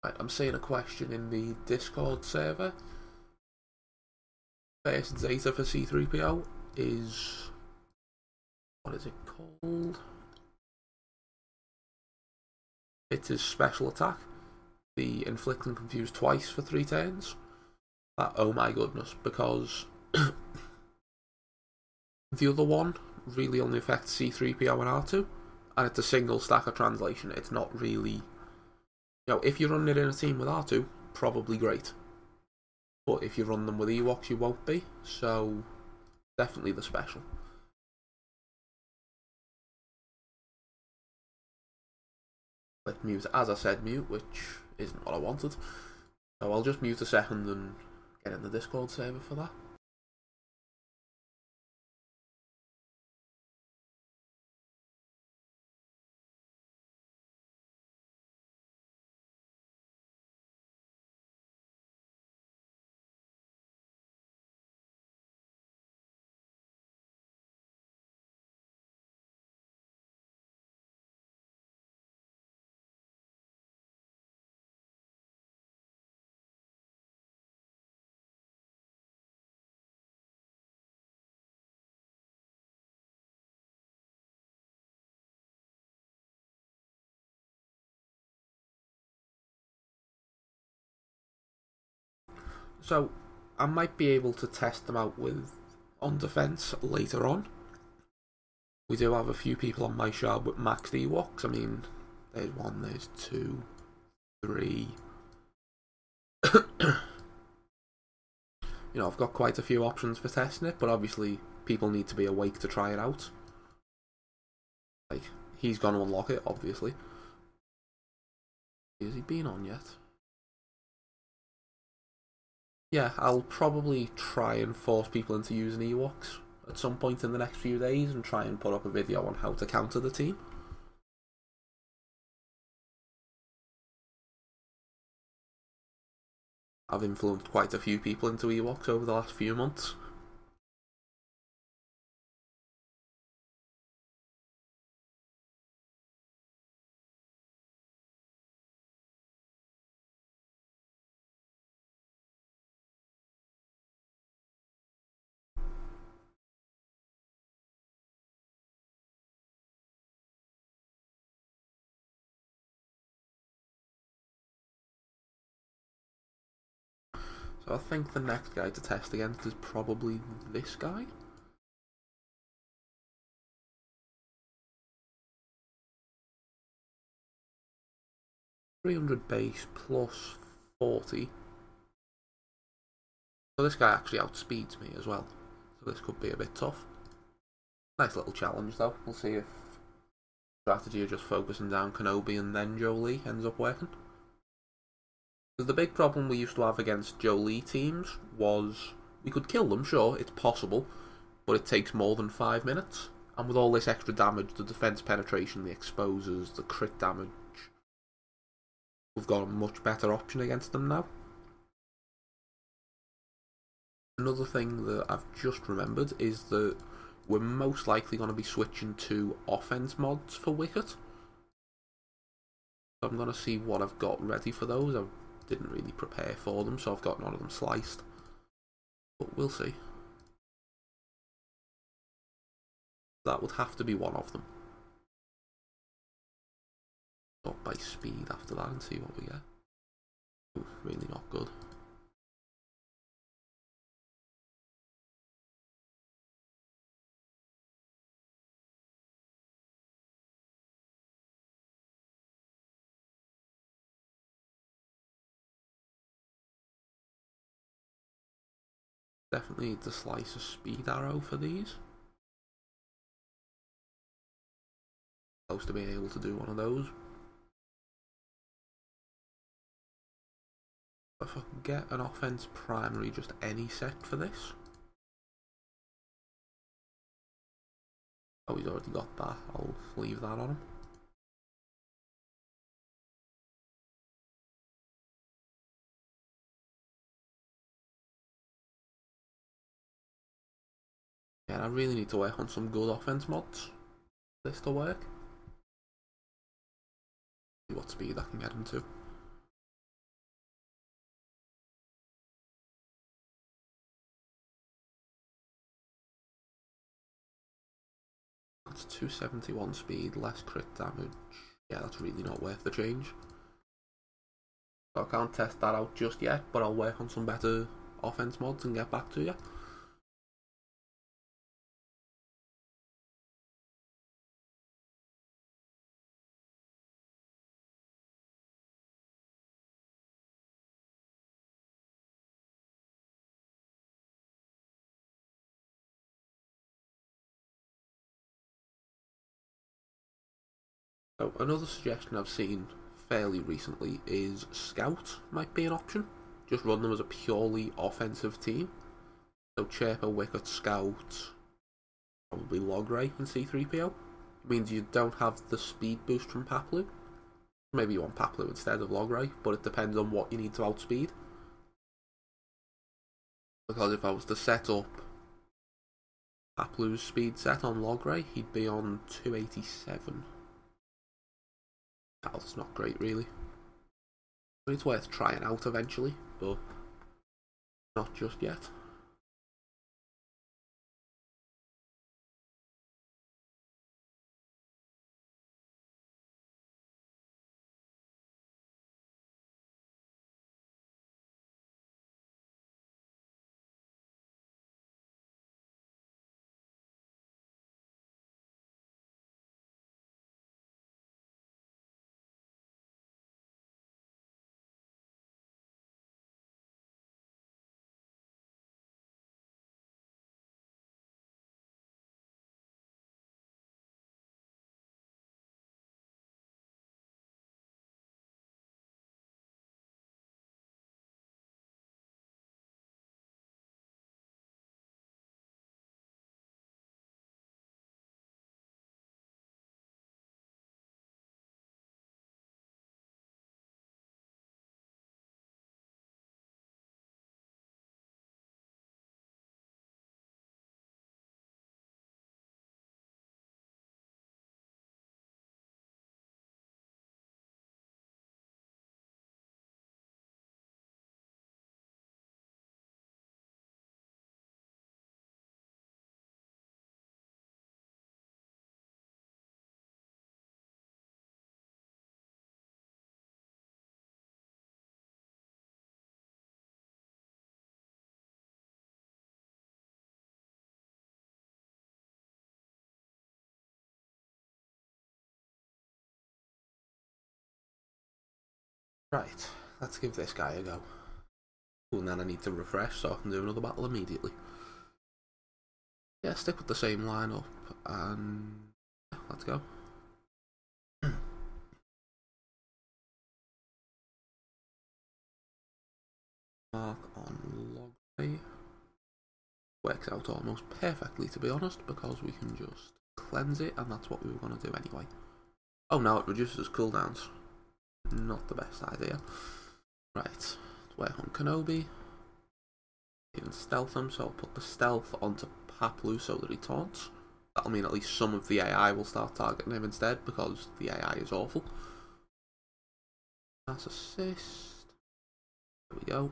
Right, I'm seeing a question in the Discord server. First Zeta for C3PO is... what is it called? It's his special attack. The Inflict and Confuse twice for 3 turns. That, oh my goodness, because the other one really only affects C3PO and R2, and it's a single stacker translation. It's not really... you know, if you run it in a team with R2, probably great. But if you run them with Ewoks, you won't be. So, definitely the special. Let mute, as I said, mute, which isn't what I wanted. So I'll just mute a second and get in the Discord server for that. So, I might be able to test them out with on defense later on. We do have a few people on my shard with maxed Ewoks. I mean, there's 1, there's 2, 3, You know, I've got quite a few options for testing it, but obviously people need to be awake to try it out. Like, he's gonna unlock it, obviously. Has he been on yet? Yeah, I'll probably try and force people into using Ewoks at some point in the next few days and try and put up a video on how to counter the team. I've influenced quite a few people into Ewoks over the last few months. So I think the next guy to test against is probably this guy. $300 base plus 40. So this guy actually outspeeds me as well. So this could be a bit tough. Nice little challenge though. We'll see if strategy of just focusing down Kenobi and then Jolie ends up working. Because the big problem we used to have against Jolie teams was we could kill them, sure, it's possible, but it takes more than 5 minutes. And with all this extra damage, the defense penetration, the exposures, the crit damage, we've got a much better option against them now. Another thing that I've just remembered is that we're most likely going to be switching to offense mods for Wicket. So I'm going to see what I've got ready for those. I didn't really prepare for them, so I've got none of them sliced. But we'll see. That would have to be one of them. Up by speed after that and see what we get. Ooh, really not good. Definitely need to slice a speed arrow for these. Supposed to be able to do one of those. If I can get an offense primary, just any set for this. Oh, he's already got that. I'll leave that on him. Yeah, I really need to work on some good offense mods for this to work. See what speed I can get him to. That's 271 speed, less crit damage. Yeah, that's really not worth the change. So I can't test that out just yet, but I'll work on some better offense mods and get back to you. So another suggestion I've seen fairly recently is Scout might be an option. Just run them as a purely offensive team. So Chirper, Wicket, Scout, probably Logray and C3PO. It means you don't have the speed boost from Paplu. Maybe you want Paplu instead of Logray, but it depends on what you need to outspeed. Because if I was to set up Paplu's speed set on Logray, he'd be on 287. That's not great, really. But it's worth trying out eventually, but not just yet. Right, let's give this guy a go. Ooh, and then I need to refresh so I can do another battle immediately. Yeah, stick with the same lineup and yeah, let's go. Mark on log rate. Works out almost perfectly, to be honest, because we can just cleanse it, and that's what we were going to do anyway. Oh, now it reduces cooldowns. Not the best idea. Right, let's work on Kenobi. Even stealth him, so I'll put the stealth onto Paplu so that he taunts. That'll mean at least some of the AI will start targeting him instead, because the AI is awful. That's assist. There we go.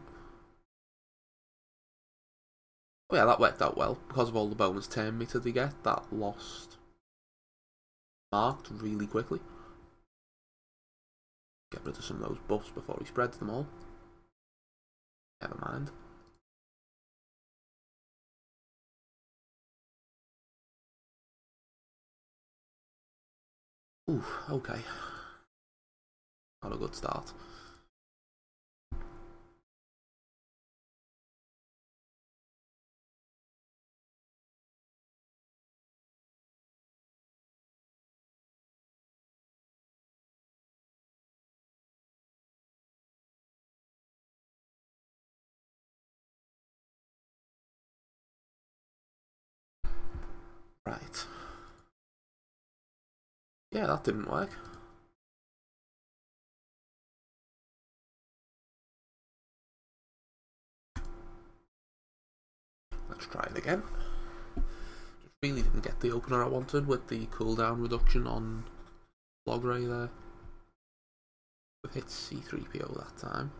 Oh yeah, that worked out well. Because of all the bonus turn meter they get, that lost marked really quickly. Get rid of some of those buffs before he spreads them all. Never mind. Ooh, okay. Not a good start. Right. Yeah, that didn't work. Let's try it again. Just really didn't get the opener I wanted with the cooldown reduction on Logray there. We've hit C3PO that time.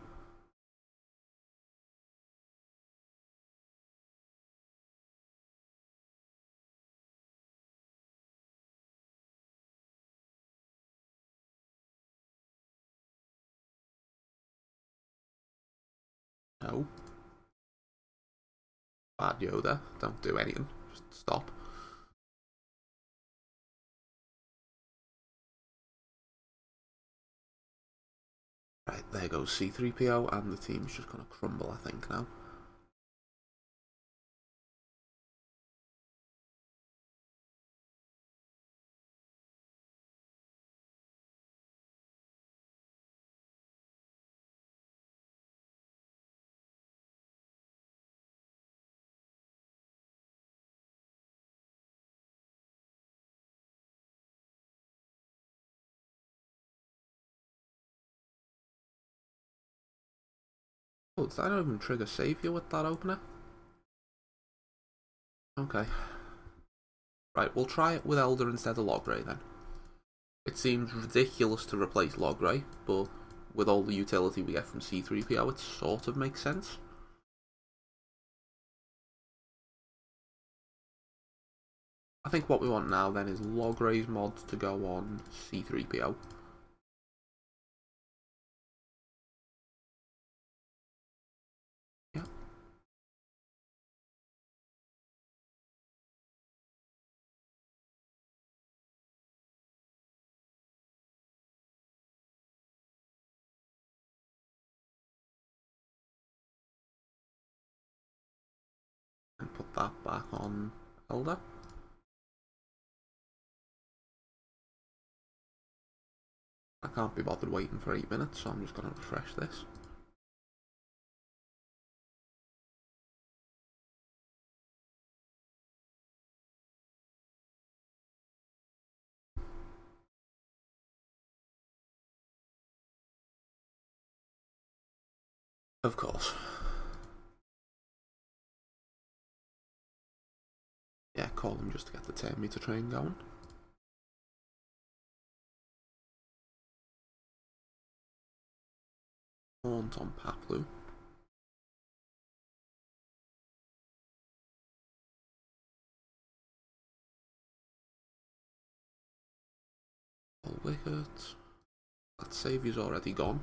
No. Bad Yoda. Don't do anything. Just stop. Right, there goes C3PO, and the team's just going to crumble, I think, now. Oh, did I not even trigger Saviour with that opener? Okay. Right, we'll try it with Elder instead of Logray then. It seems ridiculous to replace Logray, but with all the utility we get from C3PO, it sort of makes sense. I think what we want now then is Logray's mods to go on C3PO. Yeah. And put that back on Elder. I can't be bothered waiting for 8 minutes, so I'm just going to refresh this. Of course. Yeah, call them just to get the turn meter train going. Haunt on Paplu. All wicked. That Saviour's already gone.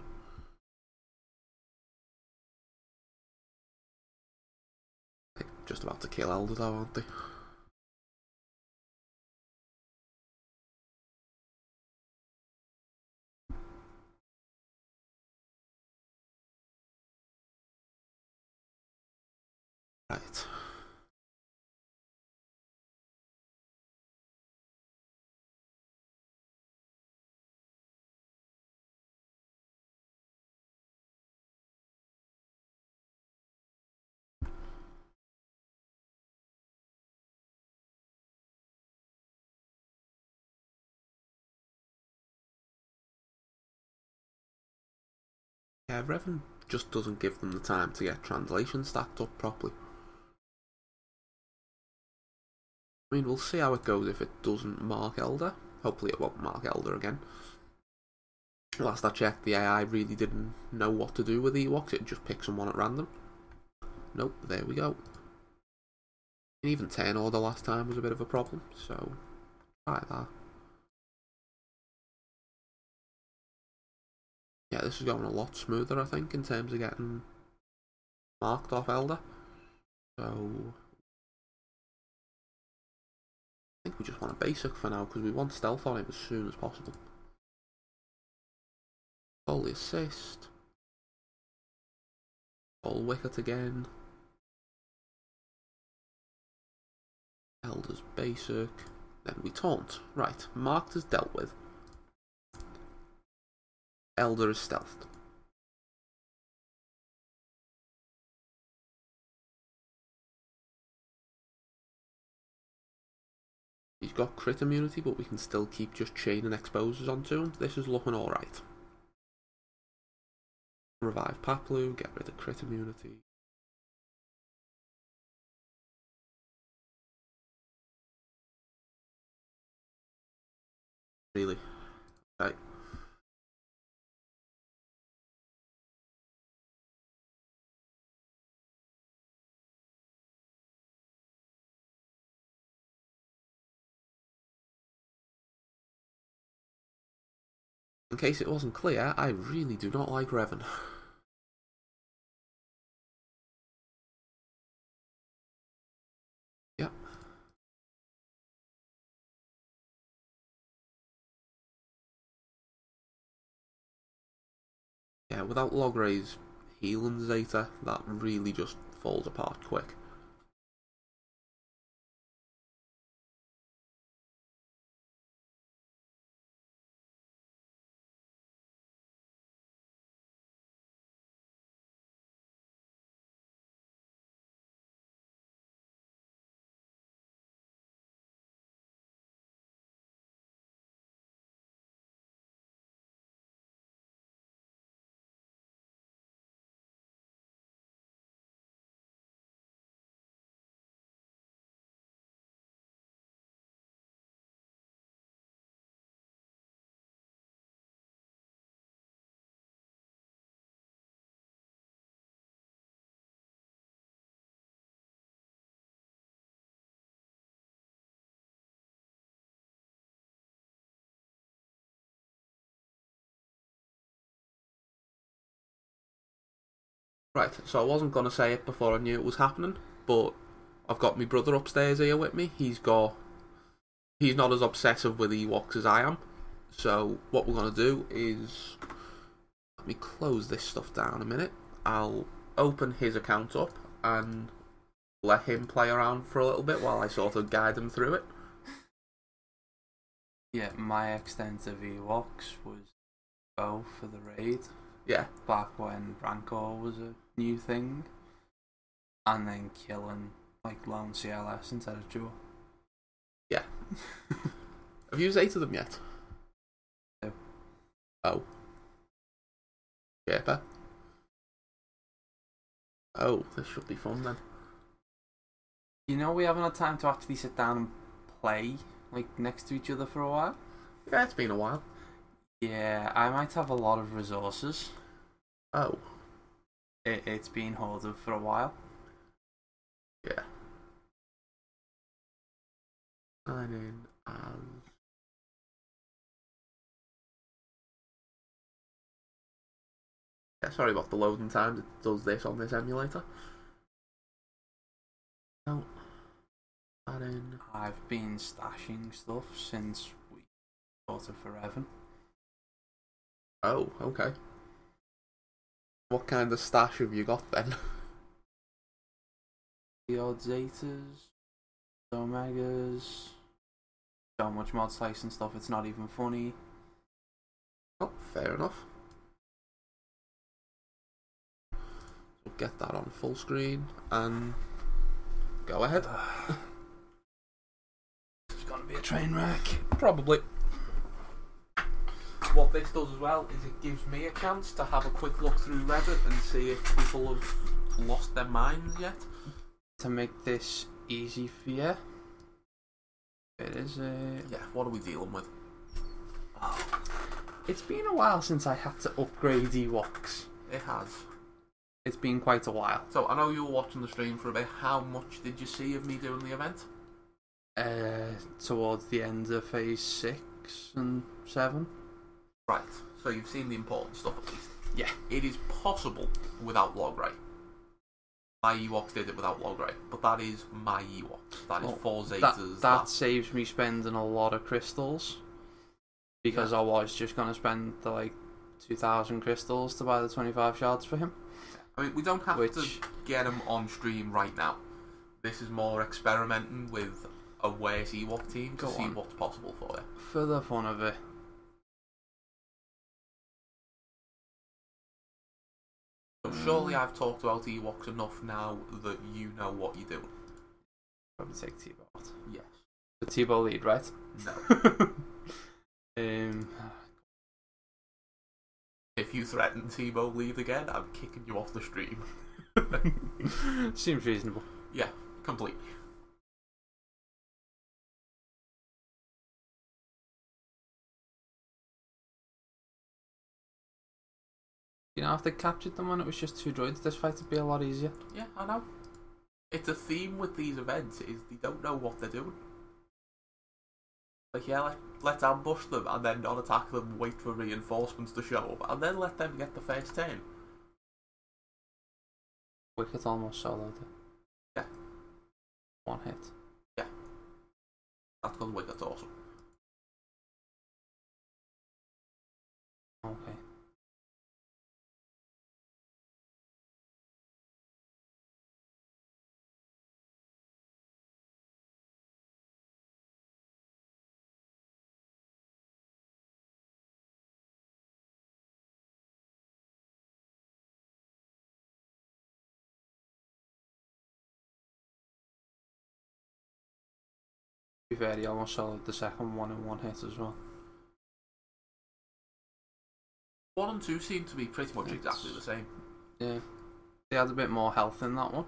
They're just about to kill Elder though, aren't they? Right. Yeah, Revan just doesn't give them the time to get translation stacked up properly. I mean, we'll see how it goes if it doesn't mark Elder. Hopefully it won't mark Elder again. Last I checked, the AI really didn't know what to do with Ewoks, it just picked someone at random. Nope, there we go. And even turn order last time was a bit of a problem, so try that. Yeah, this is going a lot smoother, I think, in terms of getting marked off Elder. So I think we just want a basic for now, because we want stealth on him as soon as possible. Holy assist. All wicket again. Elder's basic. Then we taunt. Right, marked is dealt with. Elder is stealthed. He's got crit immunity, but we can still keep just chaining exposures onto him. This is looking alright. Revive Paplu, get rid of crit immunity. Really? Okay. In case it wasn't clear, I really do not like Revan. Yep. Yeah, without Logray's healing Zeta, that really just falls apart quick. Right, so I wasn't going to say it before I knew it was happening, but I've got my brother upstairs here with me. He's not as obsessive with Ewoks as I am. So what we're going to do is, let me close this stuff down a minute. I'll open his account up and let him play around for a little bit while I sort of guide him through it. Yeah, my extent of Ewoks was go for the raid. Yeah. Back when Rancor was a new thing. And then killing like lone CLS instead of dual. Yeah. Have you used 8 of them yet? No. Oh. Shaper. Oh, this should be fun then. You know, we haven't had time to actually sit down and play like next to each other for a while. Yeah, it's been a while. Yeah, I might have a lot of resources. Oh. It's been hoarded for a while. Yeah. Sign in as... Yeah, sorry about the loading times. It does this on this emulator. No. Sign in. I've been stashing stuff since we bought it for Evan. Oh, okay. What kind of stash have you got then? The odd Zetas, Omegas, so much mod slice and stuff, it's not even funny. Oh, fair enough. So get that on full screen and go ahead. It's gonna be a train wreck. Probably. What this does as well is it gives me a chance to have a quick look through Reddit and see if people have lost their minds yet. To make this easy for you, it is Yeah, what are we dealing with? Oh. It's been a while since I had to upgrade Ewoks. It has. It's been quite a while. So I know you were watching the stream for a bit. How much did you see of me doing the event? Towards the end of phase 6 and 7. Right, so you've seen the important stuff at least. Yeah. It is possible without Logray. My Ewoks did it without Logray, but that is my Ewoks. That is 4 Zetas. That saves me spending a lot of crystals. Because I was just going to spend the, like, 2,000 crystals to buy the 25 shards for him. I mean, we don't have to get him on stream right now. This is more experimenting with a worse Ewok team to see what's possible for you. For the fun of it. So surely I've talked about Ewoks enough now that you know what you're doing. Probably take T-Bow. Yes. The T-Bow lead, right? No. If you threaten T-Bow lead again, I'm kicking you off the stream. Seems reasonable. Yeah, completely. You know, if they captured them when it was just 2 droids, this fight would be a lot easier. Yeah, I know. It's a theme with these events, is they don't know what they're doing. Like, yeah, let's ambush them and then not attack them, wait for reinforcements to show up, and then let them get the first turn. Wicket almost soloed it. Yeah. 1 hit. Yeah. That's because Wicket's awesome. Okay. To be fair, he almost soloed the second one in 1 hit as well. 1 and 2 seem to be pretty much exactly the same. Yeah. They had a bit more health in that one.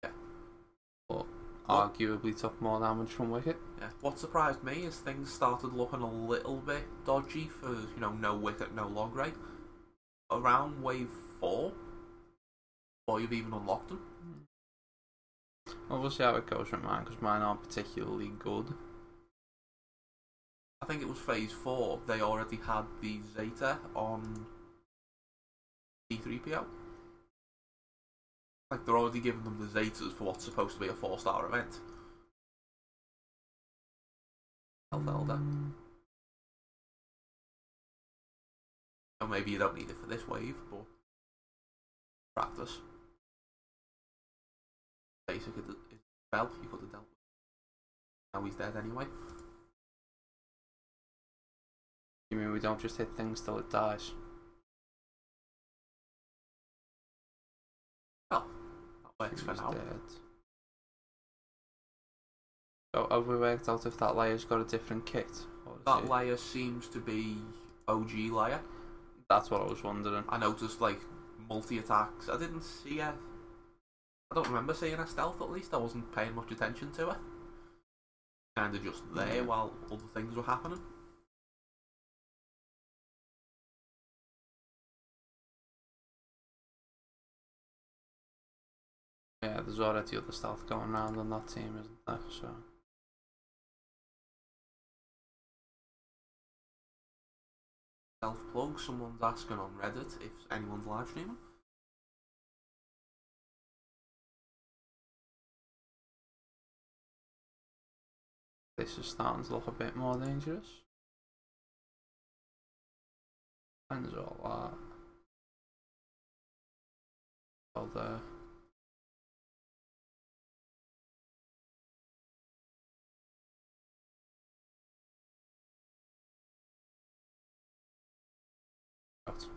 Yeah. But arguably took more damage from Wicket. Yeah. What surprised me is things started looking a little bit dodgy for, you know, no Wicket, no Logray. Around wave 4, before you've even unlocked them. Well, we'll see how it goes with mine, because mine aren't particularly good. I think it was phase 4, they already had the Zeta on C3PO. Like, they're already giving them the Zetas for what's supposed to be a 4-star event. Health Elder. So maybe you don't need it for this wave, but practice. Basically, it's spell you could have dealt with. Now he's dead anyway. You mean we don't just hit things till it dies? Well, that works for now. Dead. So have we worked out if that layer's got a different kit? That layer seems to be OG layer. That's what I was wondering. I noticed like multi-attacks. I didn't see her. I don't remember seeing her stealth, at least. I wasn't paying much attention to her. Kinda just there while other things were happening. Yeah, there's already other stealth going around on that team, isn't there? So Self-plug, someone's asking on Reddit if anyone's live streaming. this is starting to look a bit more dangerous. And all that. All there. out.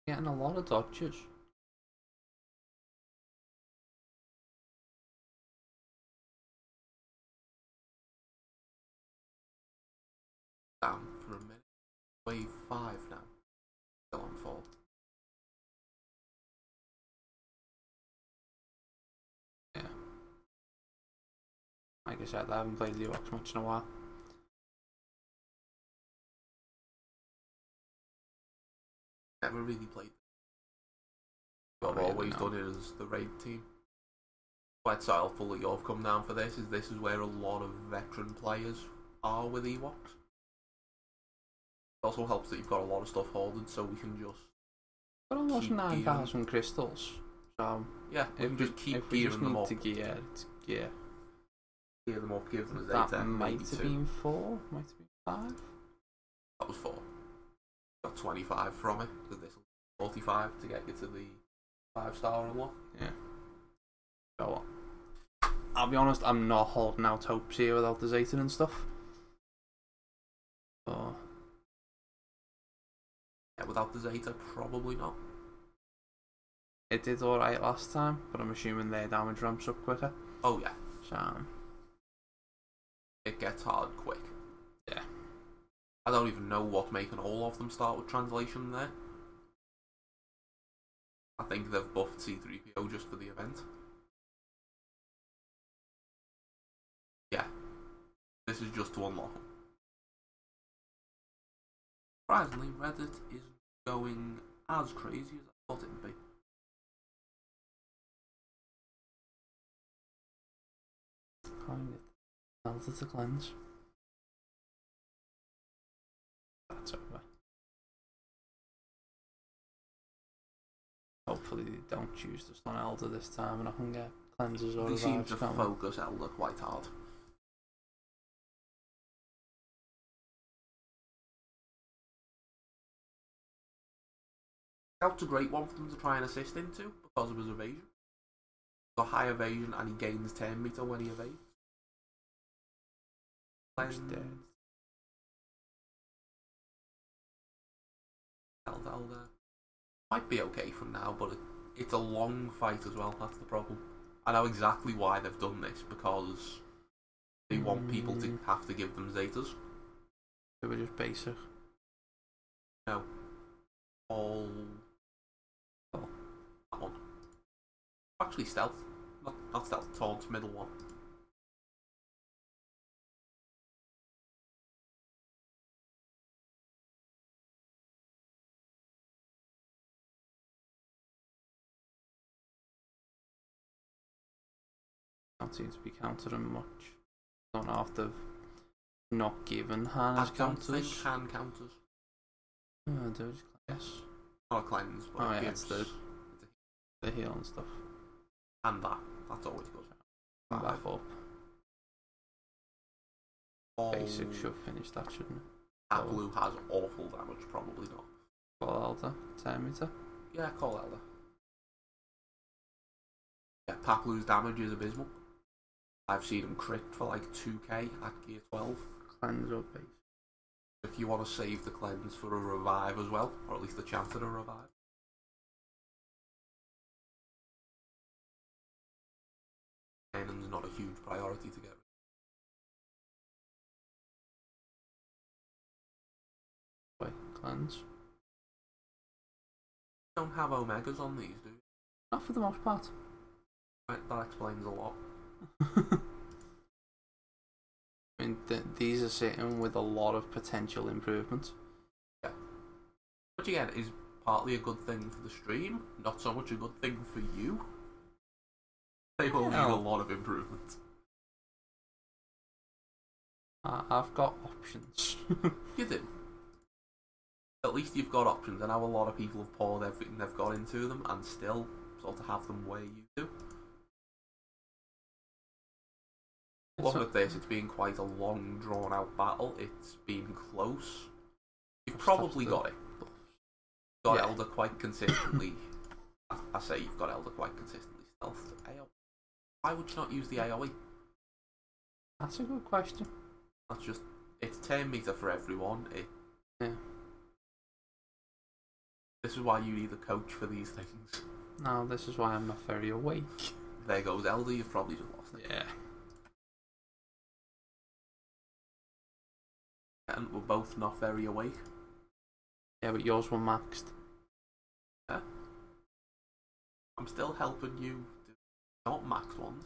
Getting a lot of dodges. Down for a minute. Wave 5 now. Still on 4. Yeah. Like I said, I haven't played the Ewoks much in a while. Never really played. What I've always done is the raid team. Quite helpful that you've come down for this is where a lot of veteran players are with Ewoks. It also helps that you've got a lot of stuff hoarded, so we can just got almost 9,000 crystals. So yeah, we can just keep gearing them up. Gear them up, give them a that Zeta. Might have been 4, might have been 5. That was 4. Got 25 from it, so this 45 to get you to the 5-star unlock. Yeah. So I'll be honest, I'm not holding out hopes here without the Zeta and stuff. So yeah, without the Zeta, probably not. It did alright last time, but I'm assuming their damage ramps up quicker. Oh yeah. So it gets hard quick. Yeah. I don't even know what's making all of them start with translation there. I think they've buffed C3PO just for the event. Yeah. This is just to unlock them. Surprisingly, Reddit isn't going as crazy as I thought it would be. Can't get Delta to cleanse. That's over. Hopefully they don't choose to stun Elder this time and I can get cleanses or They seem to going. focus Elder quite hard. Scout's a great one for them to try and assist into because of his evasion. He's got high evasion and he gains 10 meter when he evades. He's dead. Elder might be okay from now, but it's a long fight as well, that's the problem. I know exactly why they've done this, because they want people to have to give them Zetas. They were just basic. No. All... Oh. That one. Actually stealth. Not stealth, taunt, middle one. Can't seem to be countering much. Don't know if they've not given hands counters. I don't think hand counters. Oh, do just yes. Not a cleanse, but oh it yeah, gives it's the heal and stuff. And that's always good. Back up. All Basic should finish that, shouldn't it? That blue has awful damage, probably not. Call Elder, 10 meter. Yeah, call Elder. Yeah, Paplu's damage is abysmal. I've seen him crit for like 2k at gear 12. Cleanse up base. If you want to save the cleanse for a revive as well, or at least the chance at a revive. Cannon's not a huge priority to get rid of. Wait, cleanse? Don't have Omegas on these, do you? Not for the most part. Right, that explains a lot. I mean, these are sitting with a lot of potential improvements. Yeah. Which again is partly a good thing for the stream, not so much a good thing for you. They will need a lot of improvement. I've got options. You do. At least you've got options. I know a lot of people have poured everything they've got into them and still sort of have them where you do. Look at this, it's been quite a long, drawn-out battle. It's been close. You've probably got it. Got Elder quite consistently. I say you've got Elder quite consistently stealthed. AoE. Why would you not use the AoE? That's a good question. That's just... It's 10 meter for everyone. Yeah. This is why you need a coach for these things. No, this is why I'm not very awake. There goes Elder, you've probably just lost it. Yeah. And we're both not very awake. Yeah, but yours were maxed. Yeah. I'm still helping you do not max ones.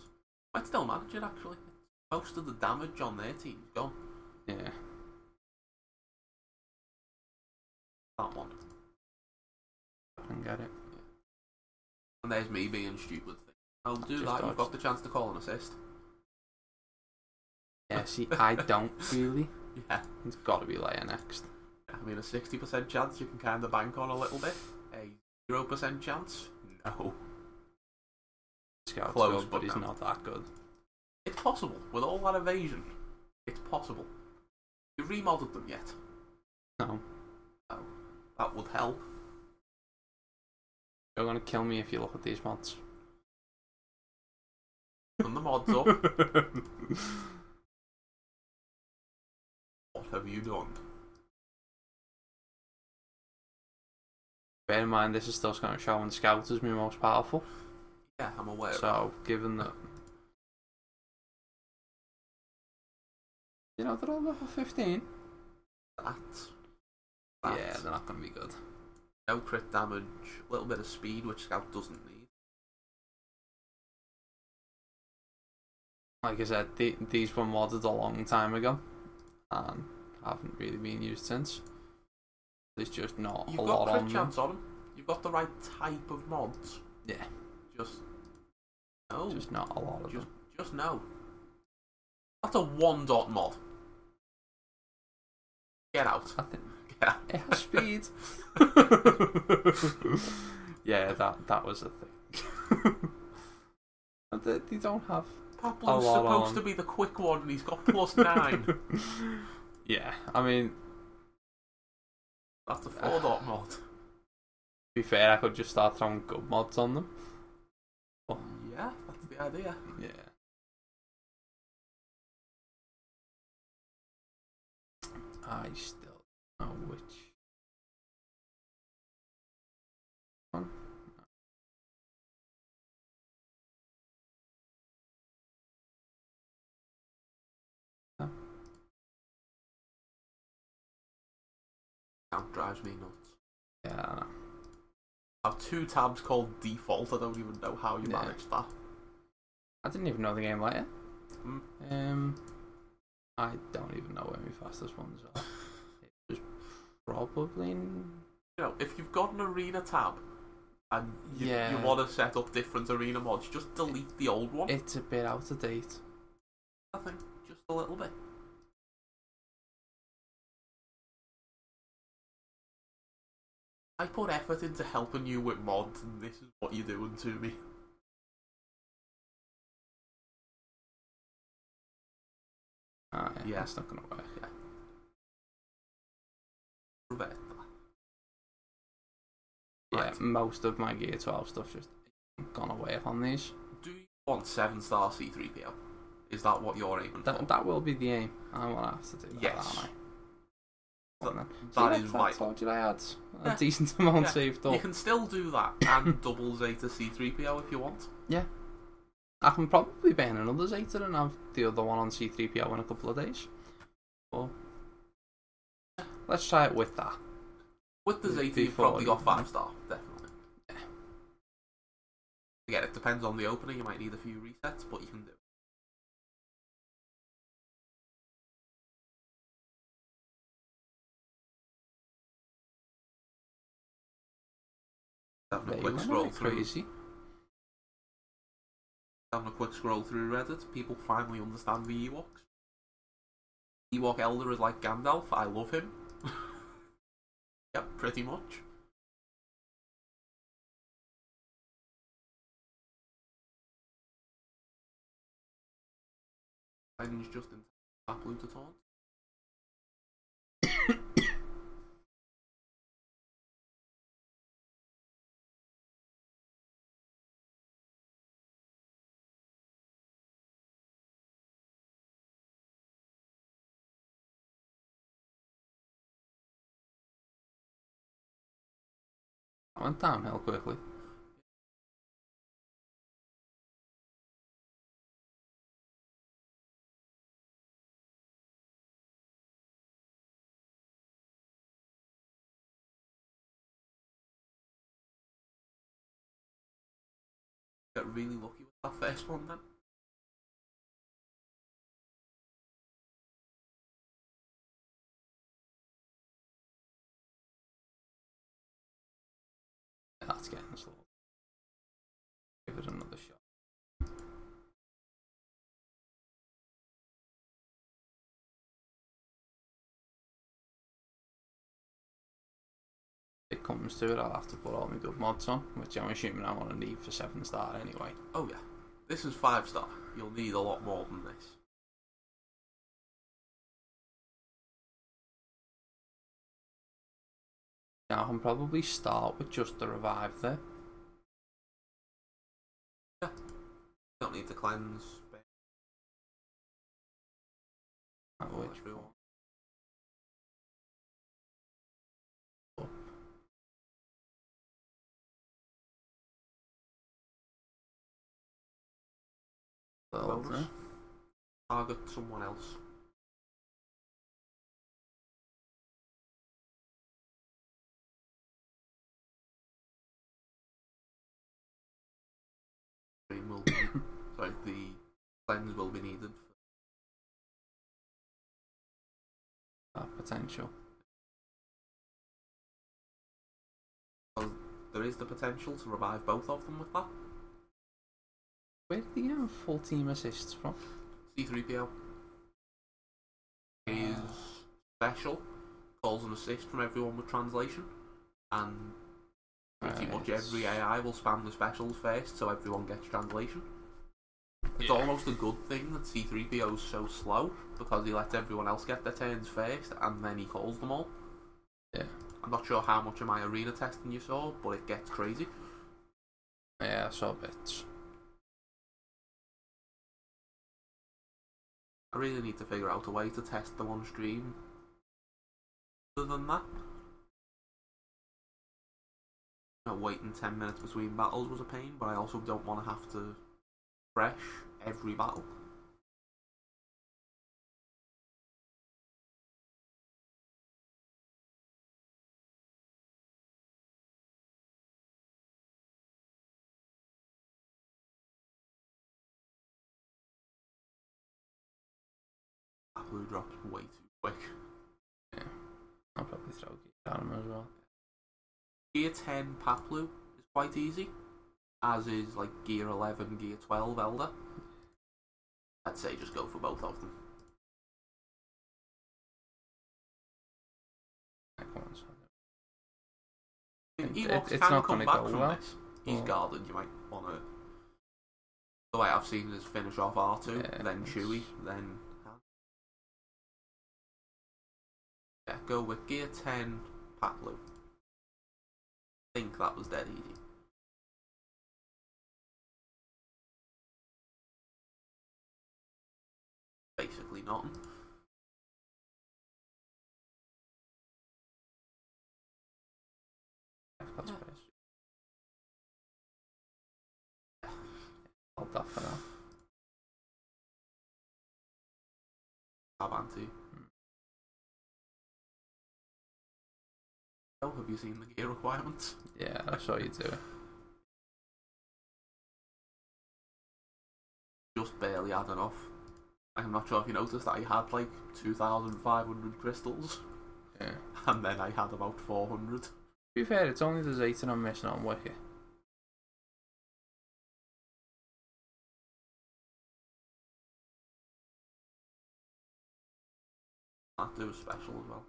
Might still manage it actually. Most of the damage on their team's gone. Yeah. That one. I can get it. Yeah. And there's me being stupid. I'll do just that, dodged. You've got the chance to call an assist. Yeah, see, I don't really. Yeah. It's got to be Leia next. I mean, a 60% chance you can kind of bank on a little bit. A 0% chance? No. Scout's Close, good, but he's no. not that good. It's possible. With all that evasion, it's possible. You remodded them yet? No. No. That would help. You're going to kill me if you look at these mods. Turn the mods up. What have you done? Bear in mind, this is still going to show when Scout is my most powerful. Yeah, I'm aware of that. So, given that... You know, they're all level 15. That's Yeah, they're not going to be good. no crit damage, a little bit of speed, which Scout doesn't need. Like I said, these were modded a long time ago. And haven't really been used since. There's just not You've a got lot crit on chance on them. You've got the right type of mods. Yeah. Just no. Just not a lot of them. Just no. That's a 1-dot mod. Get out. I think Get out. it has speed. Yeah, that was a thing. They don't have Pablo's supposed to be the quick one and he's got +9. Yeah, I mean, That's a 4-dot mod. to be fair, I could just start throwing good mods on them. But, Yeah, that's the idea. yeah. I still don't know which one. Count drives me nuts. Yeah, I know. I have 2 tabs called default. I don't even know how you managed that. I didn't even know the game like it. Mm. I don't even know where my fastest ones are. It was probably... You know, if you've got an arena tab and you Yeah. want to set up different arena mods, just delete the old one. It's a bit out of date. Nothing, just a little bit. I put effort into helping you with mods, and this is what you're doing to me. Ah, yeah, Yeah. it's not gonna work. Yeah. Roberta. Yeah, Right. most of my Gear 12 stuff just gone away on these. Do you want 7-star C3PO? Is that what you're aiming for? That will be the aim. I'm gonna have to do that, Yes. aren't I? That See, is I right. told you I had a Yeah. decent amount Yeah. saved up. You can still do that and double Zeta C3PO if you want. Yeah. I can probably ban another Zeta and have the other one on C3PO in a couple of days. But let's try it with that. With the Zeta, you've Before probably got you- 5-star, definitely. Yeah. Again, it depends on the opening. You might need a few resets, but you can do it. Having a They quick went a scroll bit through. crazy. Having a quick scroll through Reddit, people finally understand the Ewoks. Ewok Elder is like Gandalf. I love him. Yep, pretty much. cleanse just in Paplu to taunt. I went downhill quickly. Got really lucky with that first one then. That's getting slow. Give it another shot. If it comes to it, I'll have to put all my good mods on, which I'm assuming I want to need for 7-star anyway. Oh yeah, this is 5-star. You'll need a lot more than this. Now I can probably start with just the revive there. Yeah, don't need to cleanse. Which everyone. Well, there. Target someone else. Will be, sorry, the cleanse will be needed for That potential. well, there is the potential to revive both of them with that. Where did he get full team assists from? C3PO is special, calls an assist from everyone with translation, and pretty much every AI will spam the specials first so everyone gets translation. It's almost a good thing that C3PO is so slow because he lets everyone else get their turns first and then he calls them all. Yeah. I'm not sure how much of my arena testing you saw, but it gets crazy. Yeah, I saw bits. I really need to figure out a way to test them on stream. Other than that, waiting 10 minutes between battles was a pain, but I also don't want to have to refresh every battle. Blue drops way too quick. Yeah, I'll probably throw Gear at him as well. Gear 10 Paplu is quite easy, as is like Gear 11, Gear 12 Elder. I'd say just go for both of them. Yeah, come on, I mean, it's Ewoks not can gonna come back go from well. this. He's guarded, you might want to... The way I've seen is finish off R2, Yeah, then Chewie, then... Yeah, go with Gear 10 Paplu. I think that was dead easy. Basically nothing. I've got space. Hold that for now. Have anti. Oh, have you seen the gear requirements? Yeah, I saw you do it. Just barely had enough. I'm not sure if you noticed that I had like 2,500 crystals. Yeah. And then I had about 400. To be fair, it's only the Zayton I'm missing on Wiki. That do a special as well.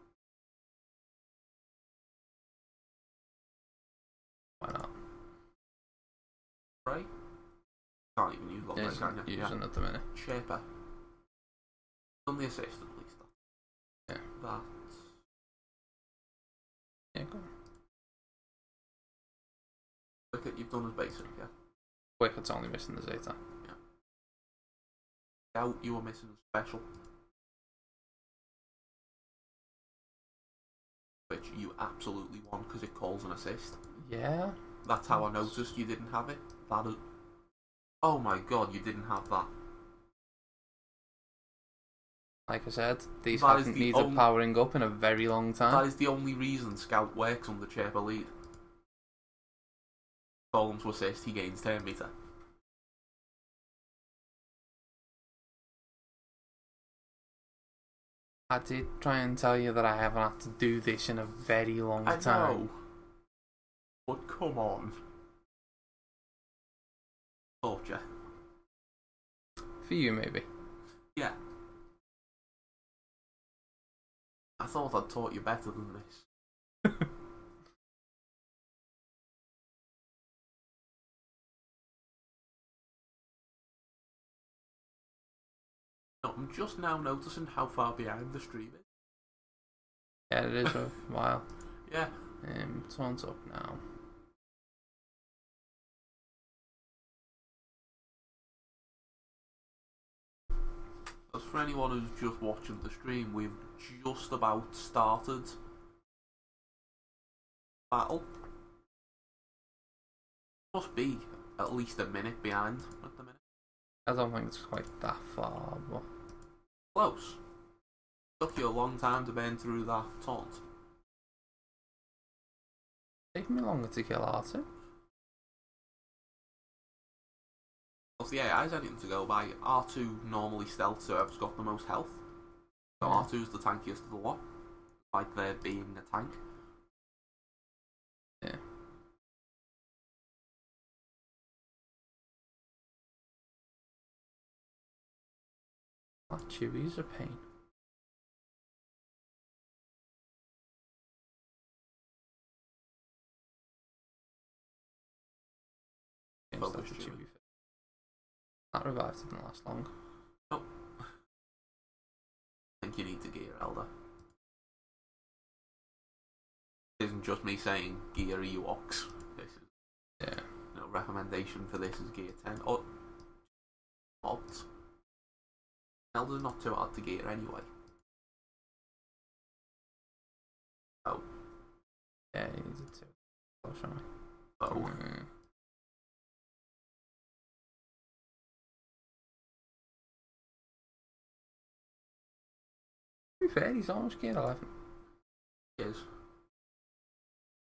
Why not? Right? Can't even use Love, can you? Using at the minute. Shaper. Done the assist at least. Yeah. That. Yeah, go on. Wicket you've done as basic, yeah. Wicket's only missing the Zeta. Yeah. Out you were missing a special. Which you absolutely want because it calls an assist. Yeah. That's how I noticed you didn't have it. That is... Oh my god, you didn't have that. Like I said, these That haven't needed powering up in a very long time. That is the only reason Scout works under Chirper lead. Column to assist, he gains 10 meter. I did try and tell you that I haven't had to do this in a very long time. I know. But come on. Torture. For you, maybe. Yeah. I thought I'd taught you better than this. No, I'm just now noticing how far behind the stream is. Yeah, it is a while. Yeah. Someone's up now. As for anyone who's just watching the stream, we've just about started battle. Must be at least a minute behind at the minute. I don't think it's quite that far, but Close. Took you a long time to burn through that taunt. taking me longer to kill R2. Plus the AI is anything to go by. R2 normally stealth, so whoever's got the most health. So Yeah. R2 is the tankiest of the lot. Like there being a tank. Yeah. That Chewie's a pain. Focus That's a Chewie. Chewie. That revive didn't last long. Nope. I think you need to gear Elder. It isn't just me saying gear Ewoks. This is Yeah. no recommendation for this is gear 10. Or mods. Elder's not too hard to gear anyway. Oh. Yeah, he needed to. Oh, sorry. Oh. To be fair, he's almost gear 11. He is.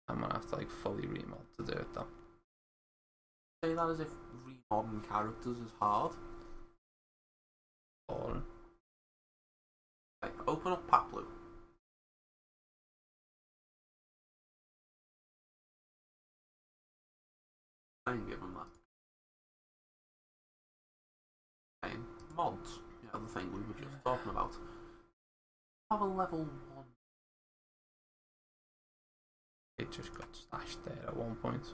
I'm gonna have to like fully remod to do it though. Say that as if remodding characters is hard. Or Like, open up Paplu. I can give him that. And mods, the other thing we were just talking about. Have a level 1. it just got stashed there at one point.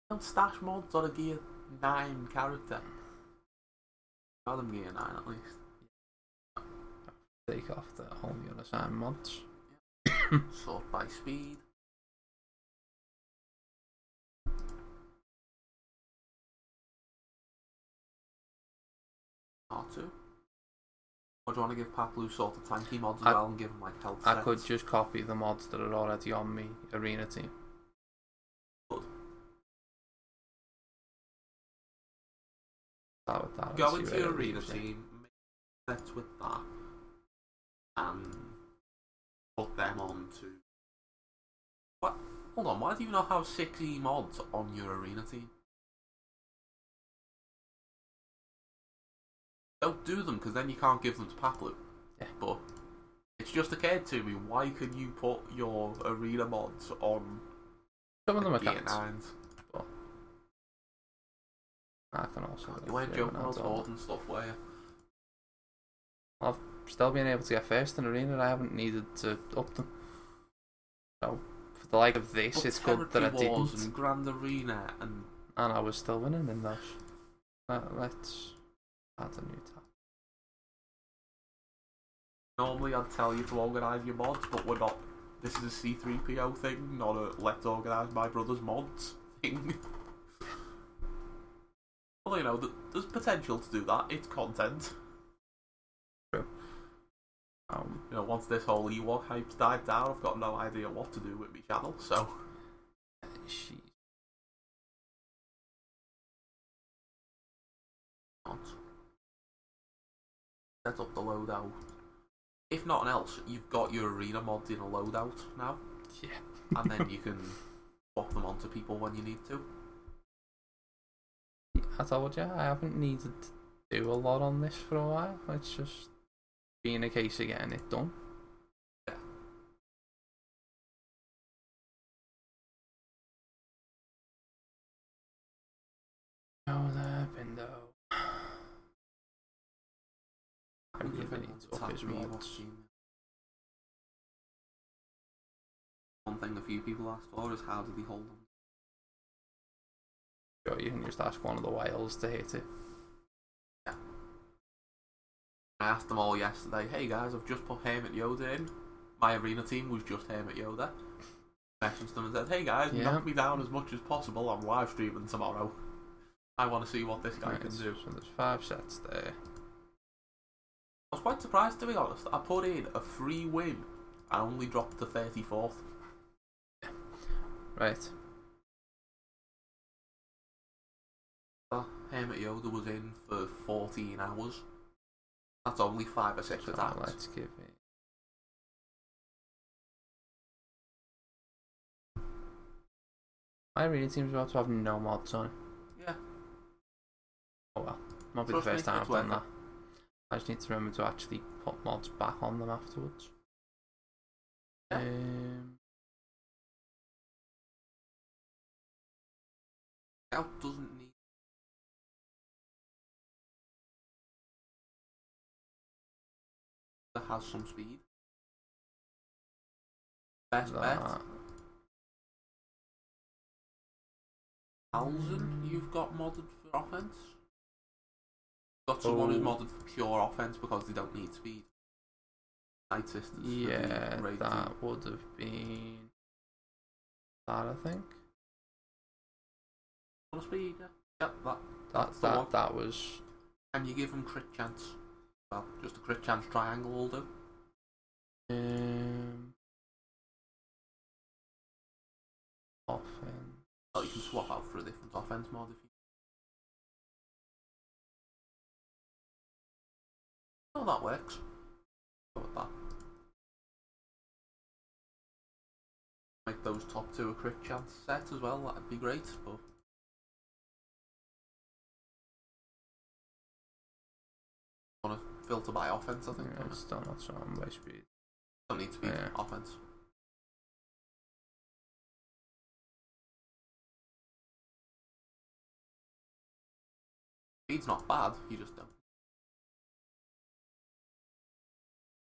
Don't stash mods on a gear 9 character. Got them gear 9 at least. Take off the only unassigned mods. Sort by speed. R2. Or do you want to give Paplu sort of tanky mods as well and give him like health I sets? could just copy the mods that are already on me arena team. Good. Start with that. Go into your arena team, make sets with that, and put them on to... What? Hold on, why do you not have 60 mods on your arena team? Don't do them, because then you can't give them to Paplu. Yeah. But it's just occurred to me, why can you put your arena mods on Some of them are gear can't. 9s? But I can also. You weren't jumping on taunt and stuff, were you? I've still been able to get first in arena. I haven't needed to up them. So for the like of this, But it's good that I Territory Wars didn't. and Grand Arena and I was still winning in those. Let's add a new tab. Normally I'd tell you to organise your mods, but we're not. This is a C3PO thing, not a let's organise my brother's mods thing. Well, you know, there's potential to do that. It's content. True. You know, once this whole Ewok hype's died down, I've got no idea what to do with my channel, so... Set up the loadout. If nothing else, you've got your arena mods in a loadout now. Yeah. And then you can swap them onto people when you need to. I told you, I haven't needed to do a lot on this for a while. It's just being a case of getting it done. Yeah. Oh, the window. I think really need to up his mods. One thing a few people asked for is how did he hold them? Sure, you can just ask one of the whales to hit it. Yeah. I asked them all yesterday, hey guys, I've just put Hermit Yoda in. My arena team was just Hermit Yoda. I messaged them and said, hey guys, knock me down as much as possible. I'm live streaming tomorrow. I want to see what this guy can do. So there's 5 sets there. I was quite surprised, to be honest. I put in a free win and only dropped to 34th. Right. Hermit Yoda was in for 14 hours. That's only 5 or 6 attacks. Let's give it. My arena team's about to have no mods on it. Yeah. Oh well. Might be the first time I've done that. I just need to remember to actually put mods back on them afterwards. Yeah. Scout doesn't need. That has some speed. Best bet. 1,000 you've got modded for offense. Got someone who's modded for pure offense because they don't need speed. Night Sisters. Yeah, that would have been that, I think. On speed, yeah. Yep, that was. And you give them crit chance. Well, just a crit chance triangle will do. Offense. Oh, you can swap out for a different offense mod if you. Oh, that works. Go with that. Make those top 2 a crit chance set as well, that'd be great, but. Want to filter by offense, I think. Yeah, it's still not showing by speed. Don't need speed, offense. Speed's not bad, you just don't.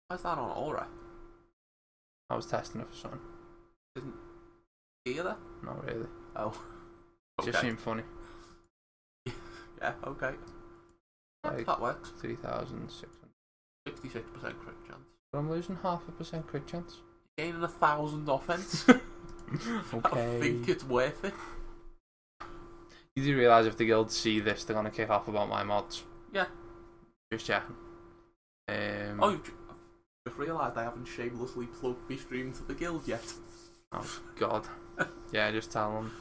Why's that on Aura? I was testing it for something. Isn't gear there? Not really. Oh. Okay. Just seemed funny. Yeah, okay. Like that works. 3,600. 66% crit chance. But I'm losing 0.5% crit chance. You're gaining 1,000 offense. Okay. I think it's worth it. You do realise if the guild see this, they're going to kick off about my mods. Yeah. Just checking. Oh, I've just realised I haven't shamelessly plugged my stream to the guild yet. Oh, God. Yeah, just tell them.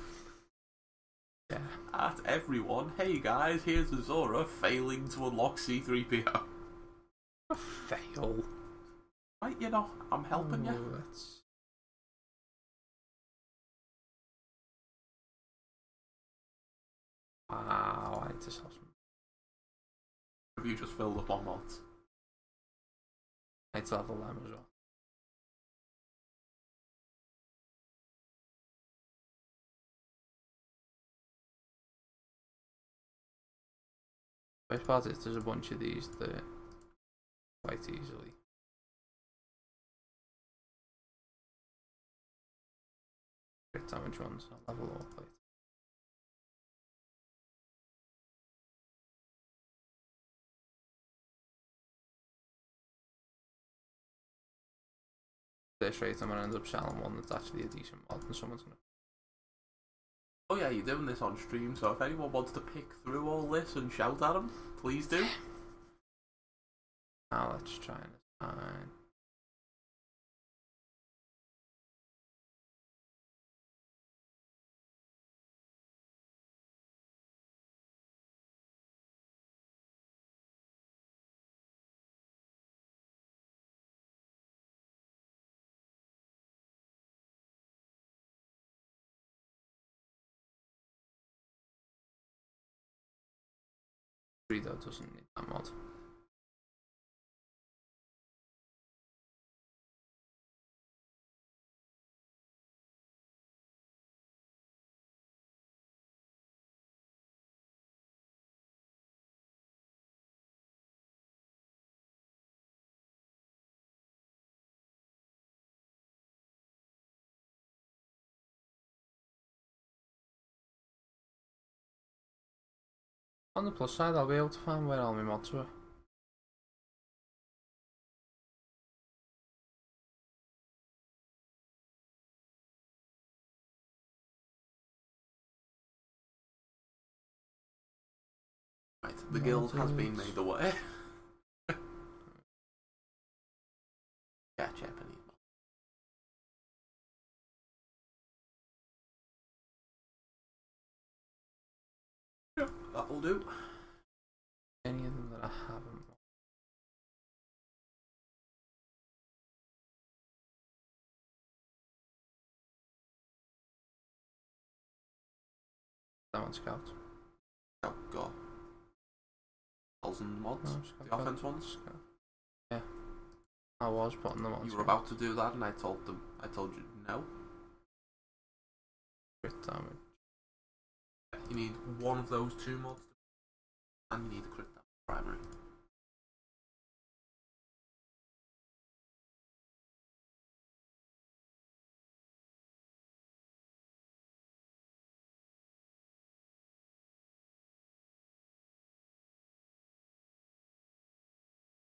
Yeah. At everyone, hey guys, here's Azora failing to unlock C3PO. A fail. Right, you know, I'm helping you. That's... Wow, I need to sell some. Have you just filled up on mods? I need to level them as well. Best part is there's a bunch of these that quite easily. Great damage ones, I'll level up later. this rate, I'm gonna end up selling one that's actually a decent mod, and someone's gonna. Oh yeah, you're doing this on stream, so if anyone wants to pick through all this and shout at them, please do. Now let's try and find. Though doesn't need that mod. On the plus side, I'll be able to find where all my mods were. Right, the guild has been made aware. Yeah, Japanese. Yeah, that'll do. Any of them that I haven't. That one's scout. Oh god. 1,000 mods? No, the offense ones? Scout. Yeah. I was putting them on. You were about to do that and I told you no. Crit damage. You need one of those two mods and you need a crit damage primary.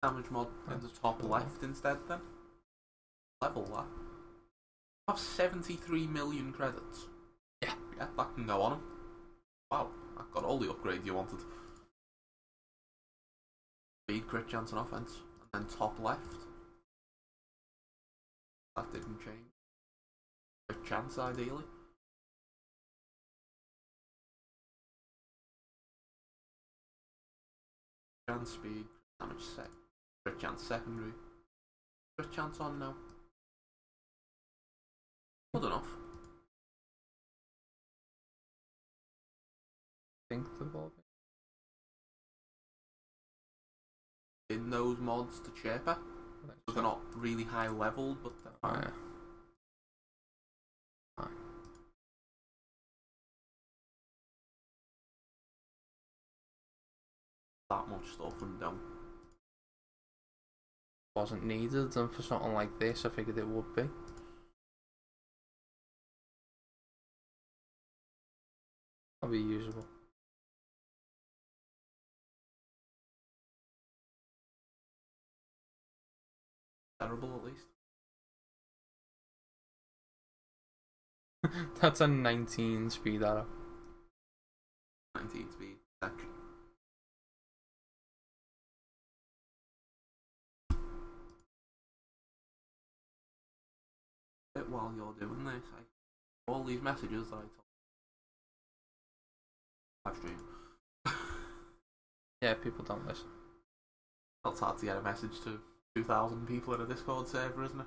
Damage mod in the top left instead then. Level that. I have 73 million credits. Yeah. Yeah, that can go on them. Wow, I've got all the upgrades you wanted. Speed, crit chance and offense. And then top left. That didn't change. Crit chance ideally. Chance, speed, damage set. Crit chance secondary. Crit chance on now. Good enough. Think the ball. In those mods to Shaper. So they're not really high level, but they're fine. Yeah. Fine. That much stuff and don't. Wasn't needed, and for something like this, I figured it would be. That'll be usable. Terrible at least. That's a 19 speed arrow. 19 speed section. While you're doing this, all these messages that I told live stream. Yeah, people don't listen. It's hard to get a message to 2,000 people in a Discord server, isn't it?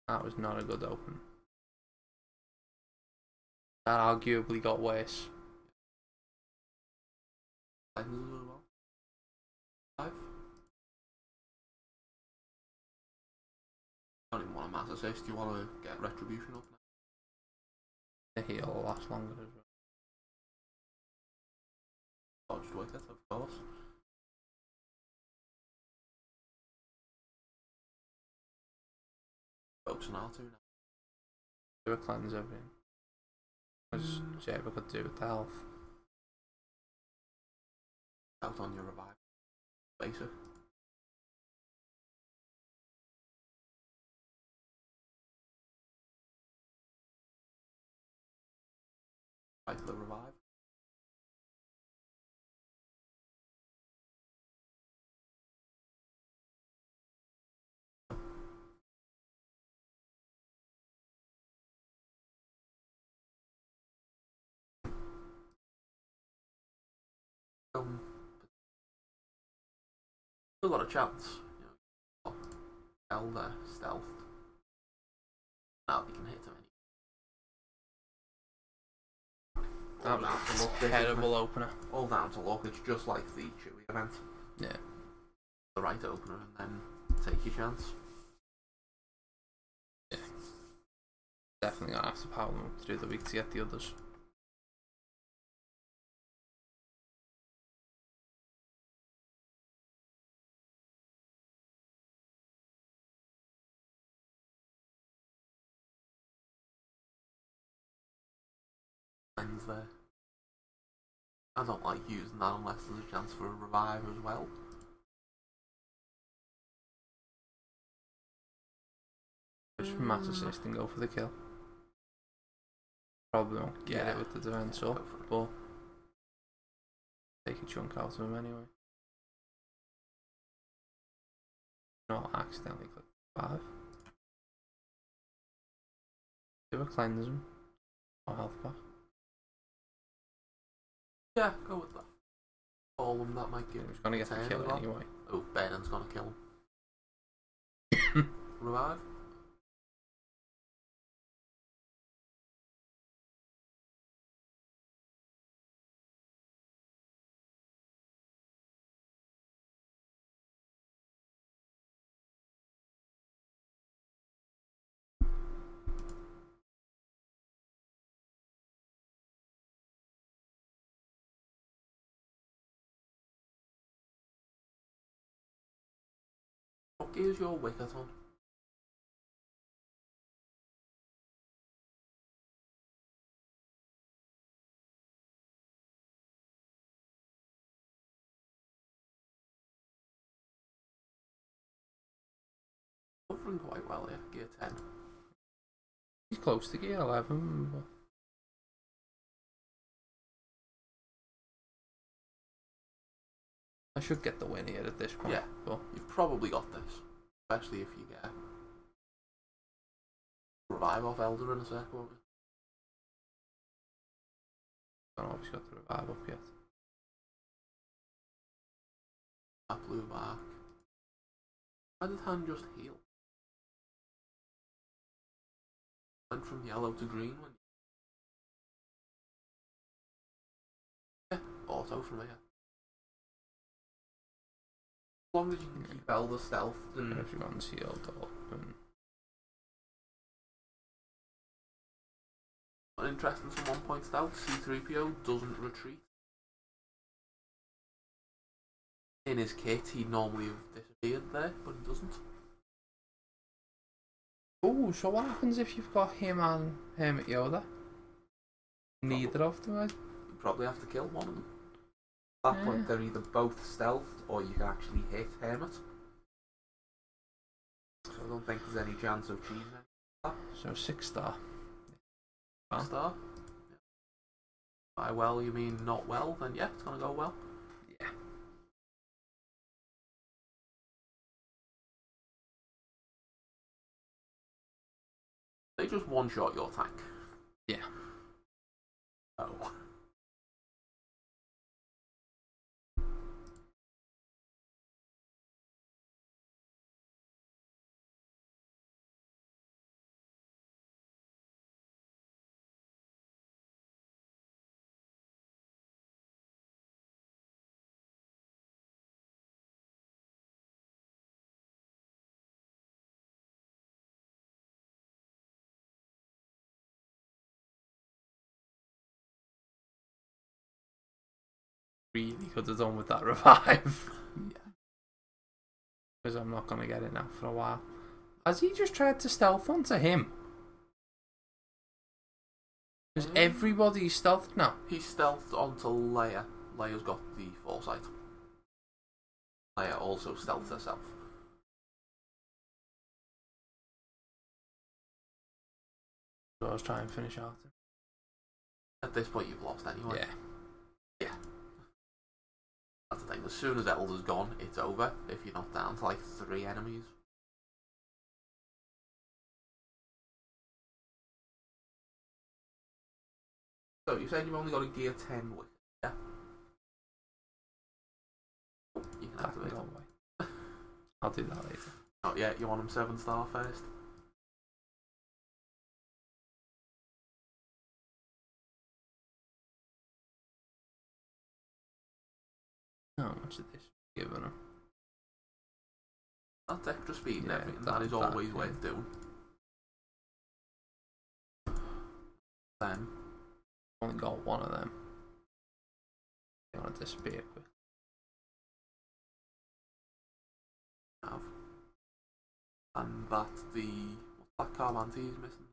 That was not a good open. That arguably got worse. Five. I don't even want a mass assist. You want to get retribution up now? The heal will last longer as well. Dodged wicket, of course. Focus on R2 now. Do a cleanse everything. As Java could do with the health. Out on your revive. Basic. Like the revive. Still got a chance, you know. Elder, stealth. Now we can hit him That was a terrible opener. All down to luck, it's just like the Chewie event. Yeah. The right opener and then take your chance. Yeah. Definitely gonna have to power them up through the week to get the others. Ends there. I don't like using that unless there's a chance for a revive as well. Just mass assist and go for the kill. Probably won't get it with the defense up, but take a chunk out of him anyway. Not accidentally click 5. Do a cleanse him. Or health back. Yeah, go with that. All of them that might give. He's gonna get the kill anyway. Oh, Bennon's gonna kill him. Revive. What gear is your wicket on? Covering quite well here, gear 10. He's close to gear 11, but I should get the win here at this point. Yeah, but you've probably got this. Especially if you get revive off Elder in a sec, won't you? I don't know if he's got the revive up yet. That blue back. Why did Han just heal? Went from yellow to green when... Yeah, auto from here. As long as you can keep Elder stealth and... Everyone's healed up and... Interesting, someone pointed out, C3PO doesn't retreat. In his kit, he'd normally have disappeared there, but he doesn't. Oh, so what happens if you've got him and Hermit Yoda? Neither of them, You probably have to kill one of them. At that point, they're either both stealthed, or you can actually hit Hermit. So I don't think there's any chance of cheating that. So 6-star. Star? Yeah. By well, you mean not well? Then yeah, it's gonna go well. Yeah. They just one-shot your tank. Yeah. Oh. Really could have done with that revive. Yeah. Because I'm not going to get it now for a while. Has he just tried to stealth onto him? Is everybody stealthed now? He's stealthed onto Leia. Leia's got the foresight. Leia also stealthed herself. So I was trying to finish out. At this point, you've lost anyway. Yeah. Yeah. That's the thing. As soon as Elder's gone, it's over. If you're not down to like 3 enemies. So you said you've only got a gear 10 with, yeah? You can activate them. I'll do that later. Not yet. You want them 7-star first? How much of this given them? That's extra speed and Yeah, everything. That is always worth doing. Then Only got one of them. They want to disappear quick. have. And that's the... what's that Carmanti is missing?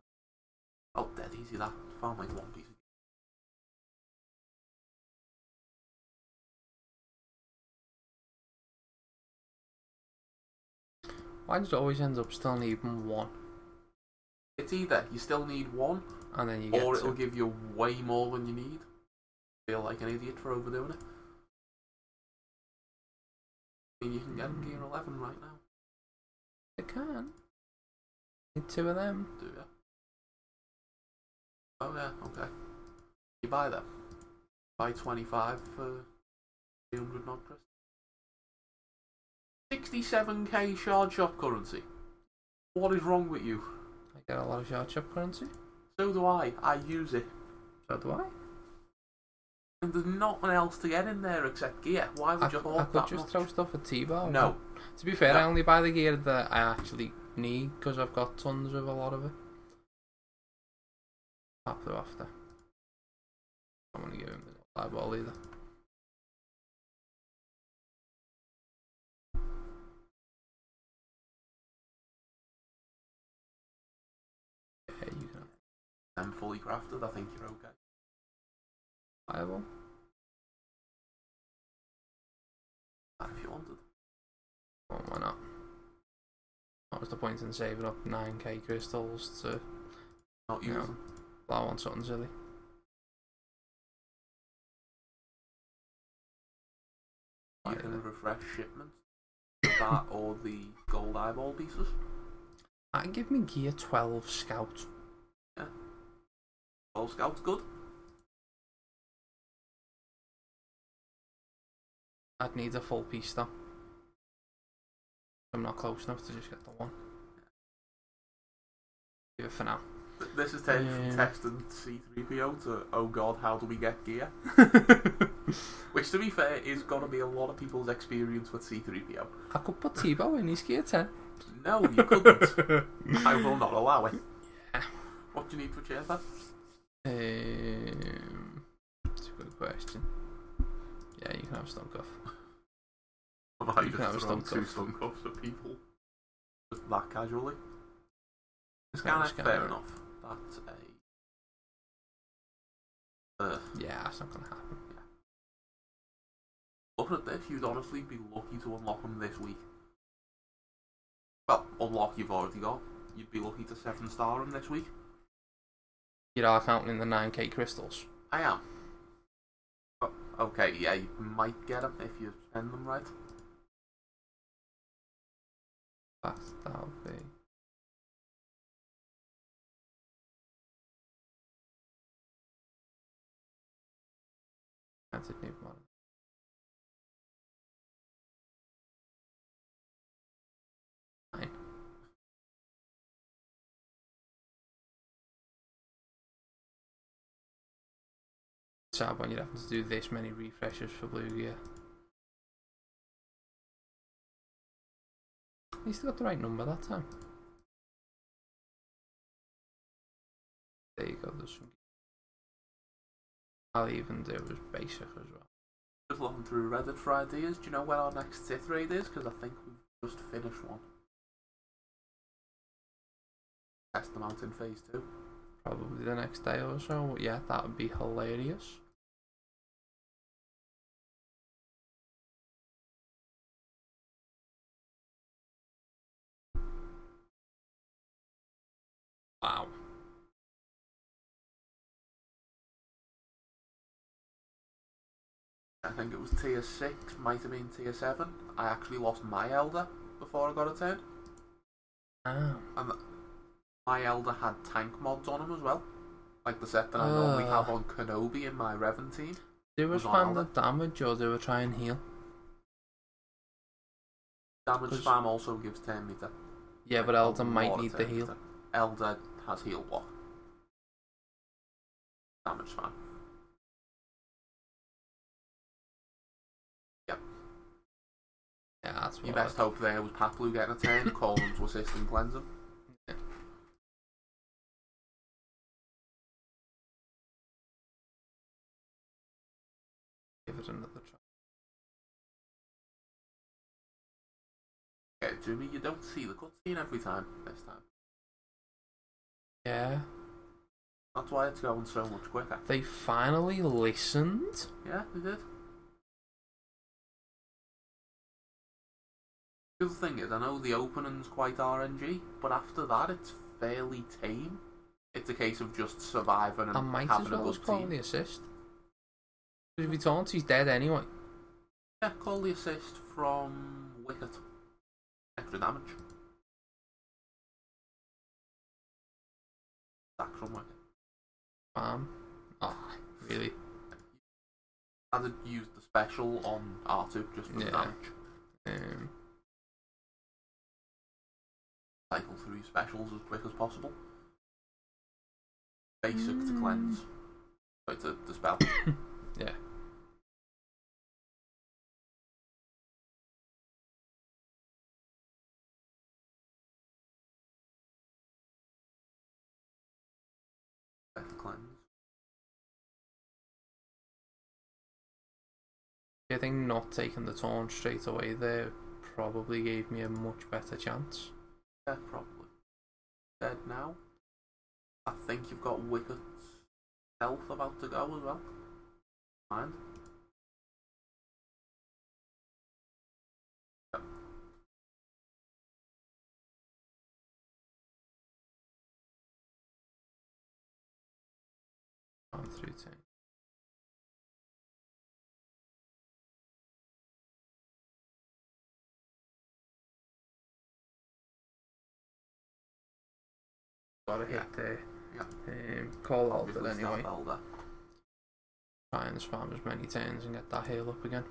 Oh, dead easy that. Found like 1 piece. Why does it always end up still needing 1? It's either you still need 1, and then you get or it'll give you way more than you need. Feel like an idiot for overdoing it. I mean, you can get gear 11 right now. I can. Need 2 of them. Do you? Oh yeah, okay. You buy them. Buy 25 for 300 not crystals. 67k shard shop currency. What is wrong with you? I get a lot of shard shop currency. So do I. I use it. So do I. And there's nothing else to get in there except gear. Why would you hoard that I could just much? throw stuff at T-Bar. No. To be fair, No. I only buy the gear that I actually need because I've got tons of a lot of it. After. I'm gonna give him the eyeball either. Yeah, you can. I'm fully crafted. I think you're okay. Eyeball. And if you wanted. Well, why not? What was the point in saving up 9k crystals to Not use them. blow on something silly? You can refresh shipments. That or the gold eyeball pieces. I can give me gear 12 scout. Yeah. 12 scouts good. I'd need a full piece though. I'm not close enough to just get the 1. Give it for now. This is taken from texting C3PO to, oh god, how do we get gear? Which, to be fair, is going to be a lot of people's experience with C3PO. I could put T-Bow in his gear 10. No, you couldn't. I will not allow it. Yeah. What do you need for chair then? That's a good question. Yeah, you can have stun cuff. Have You can have a thrown stun 2 cuff. stun cuffs at people? Just that casually? Scanner, Fair enough. That's a... Yeah, that's not going to happen. Yeah. Looking at this, you'd honestly be lucky to unlock them this week. Well, unlock you've already got. You'd be lucky to 7-star them this week. You are counting in the 9k crystals. I am. Oh, okay, yeah, you might get them if you spend them right. That'll be... I didn't even want it. 9. Sad when you're having to do this many refreshers for blue gear. You still got the right number that time. There you go, there's some. I'll even do as basic as well. Just looking through Reddit for ideas. Do you know when our next Sith raid is? Because I think we've just finished one. Test them out in phase 2. probably the next day or so. Yeah, that would be hilarious. Wow. I think it was tier 6, might have been tier 7. I actually lost my Elder before I got a turn. Oh. And my Elder had tank mods on him as well. Like the set that I normally have on Kenobi in my Revan team. Do we spam the damage or do we try and heal? Damage spam also gives 10 meter. Yeah, but Elder might need the heal. Elder has heal block. Damage spam. Yep. Yeah, that's what your best hope there was Paplu getting a turn, call him to assist and cleanse him. Yeah. Give it another try. Okay, Jimmy, you don't see the cutscene every time this time. Yeah. That's why it's going so much quicker. They finally listened. Yeah, they did. The other thing is, I know the opening's quite RNG, but after that it's fairly tame. It's a case of just surviving and I might having as well a good just call team. the assist. If he taunts, he's dead anyway. Yeah, call the assist from Wicket. Extra damage. Back from Wicket. Oh, really? I had used the special on R2 just for the damage. Cycle through specials as quick as possible. Basic to cleanse. But to dispel. Yeah. Cleanse. I think not taking the taunt straight away there probably gave me a much better chance. Yeah, probably. Dead now. I think you've got Wicket's health about to go as well. Mind. Yep. On through tank. Got a hit there. Yeah. Call Elder anyway. Elder. Try and spam as many turns and get that heal up again.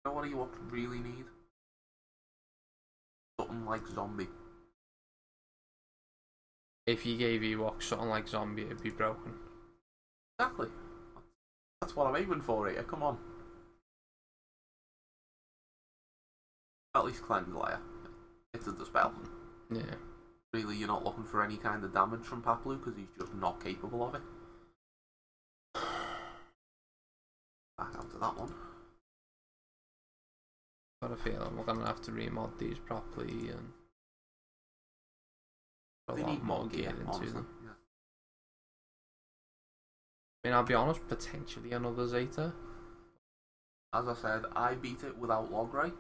You know what Ewok really need? Something like zombie. If you gave Ewok something like zombie, it'd be broken. Exactly. That's what I'm aiming for here, come on. At least cleanse layer. It's a dispel. Yeah. Really, you're not looking for any kind of damage from Paplu because he's just not capable of it. Back out to that one. Got a feeling we're gonna have to remod these properly and They need more gear into honestly. them. Yeah. I mean, I'll be honest, potentially another Zeta. As I said, I beat it without Logray,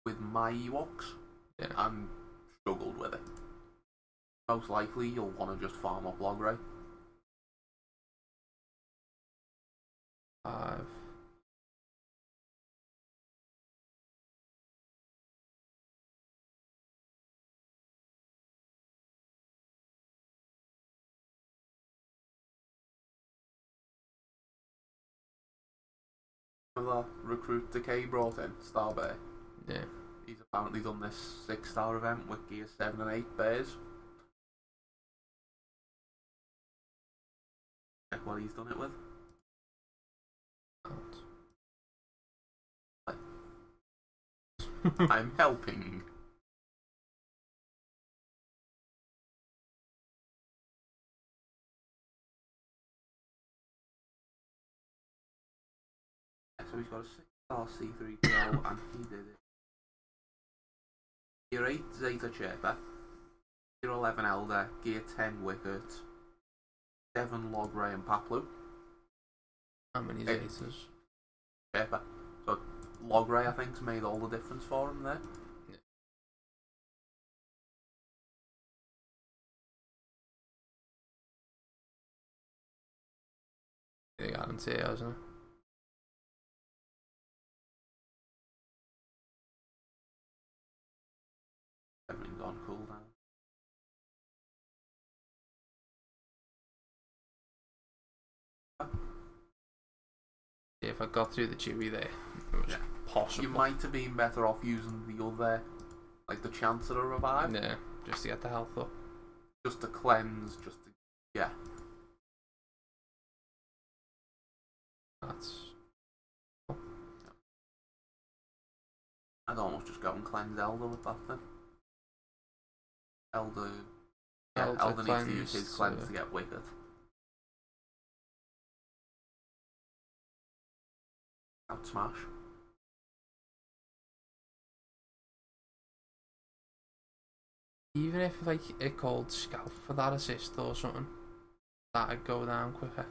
with my Ewoks, and struggled with it. Most likely, you'll want to just farm up Logray. 5. The recruit Decay brought in, Starbay. Yeah. He's apparently done this 6-star event with gear 7 and 8 bears. Check what he's done it with. I'm helping. So he's got a 6-star C3PO and he did it. Gear 8 Zeta Chirper, Gear 11 Elder, Gear 10 Wicket, 7 Logray and Paplu. How many Zetas? Chirper. So Logray I think's made all the difference for him there. Yeah. They guarantee it, hasn't it? Everything's on cooldown. Yeah, if I got through the Chewie there, it was possible. You might have been better off using the other, like the Chancellor Revive. Yeah, just to get the health up. Just to cleanse, just to, yeah. That's... I'd almost just go and cleanse Elder with that then. Elder needs to use his cleanse to get Wicked. Out smash. Even if like it called Scout for that assist or something, that'd go down quicker.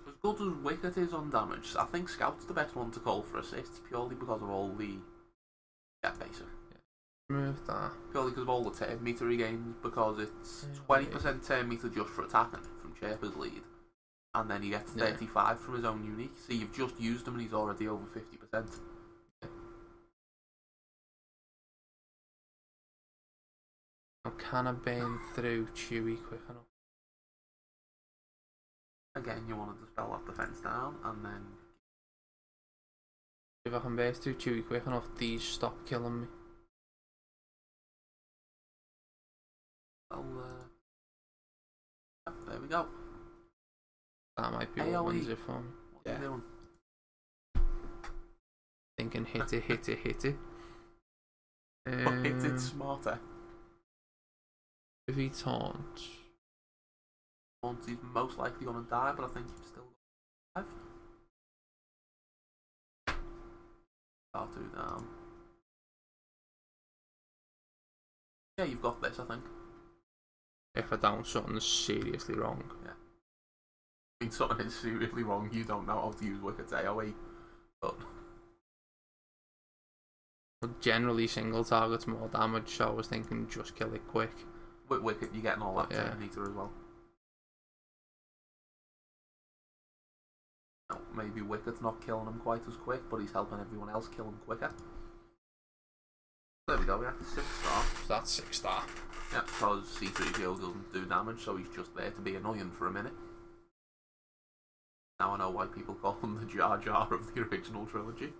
As good as Wicket is on damage, I think Scout's the best one to call for assists purely because of all the basic. Remove that. Purely because of all the turn meter he gains, because it's 20% turn meter just for attacking from Chirper's lead, and then he gets 35 from his own unique. So you've just used him and he's already over 50%. Now can I burn through Chewie quick enough? Again, you want to dispel that defense down, and then If I can burst through Chewie quick enough, these stop killing me. There we go. That might be what wins it for me. What are you doing? Thinking hit it. But hit it smarter. If he taunts. He's most likely going to die, but I think he's still alive. R2 down. Yeah, you've got this, I think. If I don't, something's seriously wrong. Yeah. I mean, something is seriously wrong. You don't know how to use Wicked's AoE. But generally, single target's more damage, so I was thinking just kill it quick. With Wicked, you're getting all that turn meter as well. No, maybe Wicked's not killing him quite as quick, but he's helping everyone else kill him quicker. There we go, we have 6-star. That's 6-star. Yeah, because C3PO doesn't do damage, so he's just there to be annoying for a minute. Now I know why people call him the Jar Jar of the original trilogy.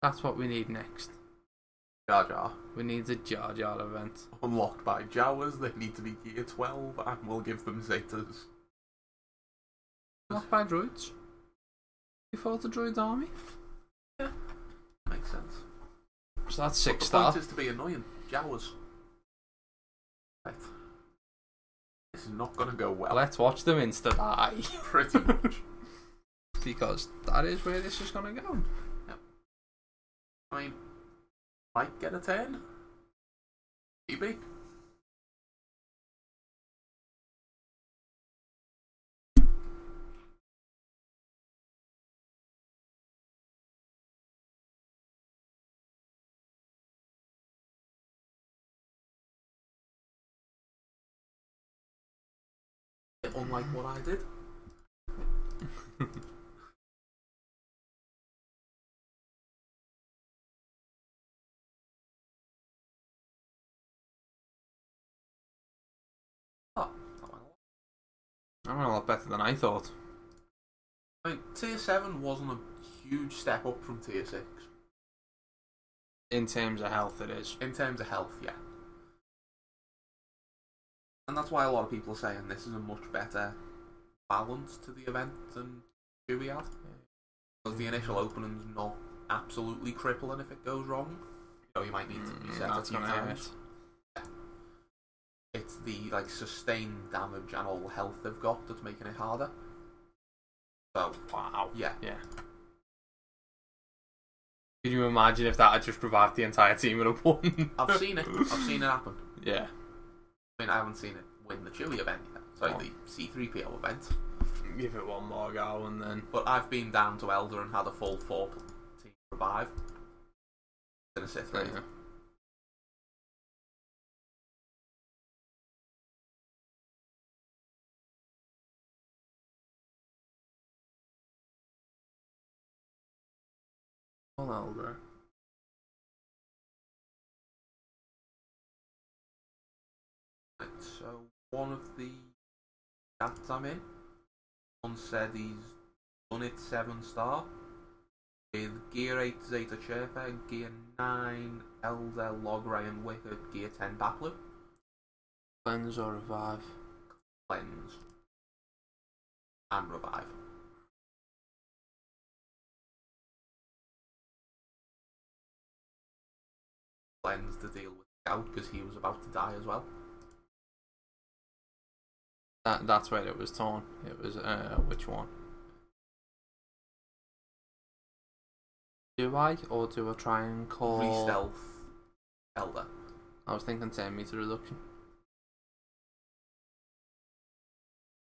That's what we need next. Jar Jar. We need a Jar Jar event. Unlocked by Jawas, they need to be Gear 12, and we'll give them Zetas. Unlocked by droids? You fought a droid army? Yeah, makes sense. So that's 6-star. The point is to be annoying. Jawas. Right. This is not going to go well. Let's watch them insta-die. Pretty much. Because that is where this is going to go. Yep. I mean, might get a 10. Maybe. Unlike what I did. Oh, that went a lot better than I thought. I mean, Tier 7 wasn't a huge step up from Tier 6. In terms of health, it is. In terms of health, yeah. And that's why a lot of people are saying this is a much better balance to the event than Chewie had. Because the initial opening's not absolutely crippling if it goes wrong. You know, you might need to be set a few times. Yeah. It's the sustained damage and all the health they've got that's making it harder. So wow. Yeah. Can you imagine if that had just revived the entire team in a one? I've seen it. I've seen it happen. Yeah. I mean, I haven't seen it win the Chewie event yet. Sorry, the C3PO event. Give it one more go and then... But I've been down to Elder and had a full 4 team revive. In a Sith raid. Yeah. Well, Elder. So, one of the chats I'm in, one said he's done it 7-star with Gear 8 Zeta Chirpa, Gear 9 Elder Logray and Wicked, Gear 10 Baplu. Cleanse or revive? Cleanse. And revive. Cleanse to deal with Scout because he was about to die as well. That's where it was torn. It was, which one? Do I, or do I try and call... Re-stealth Elder. I was thinking 10 meter reduction.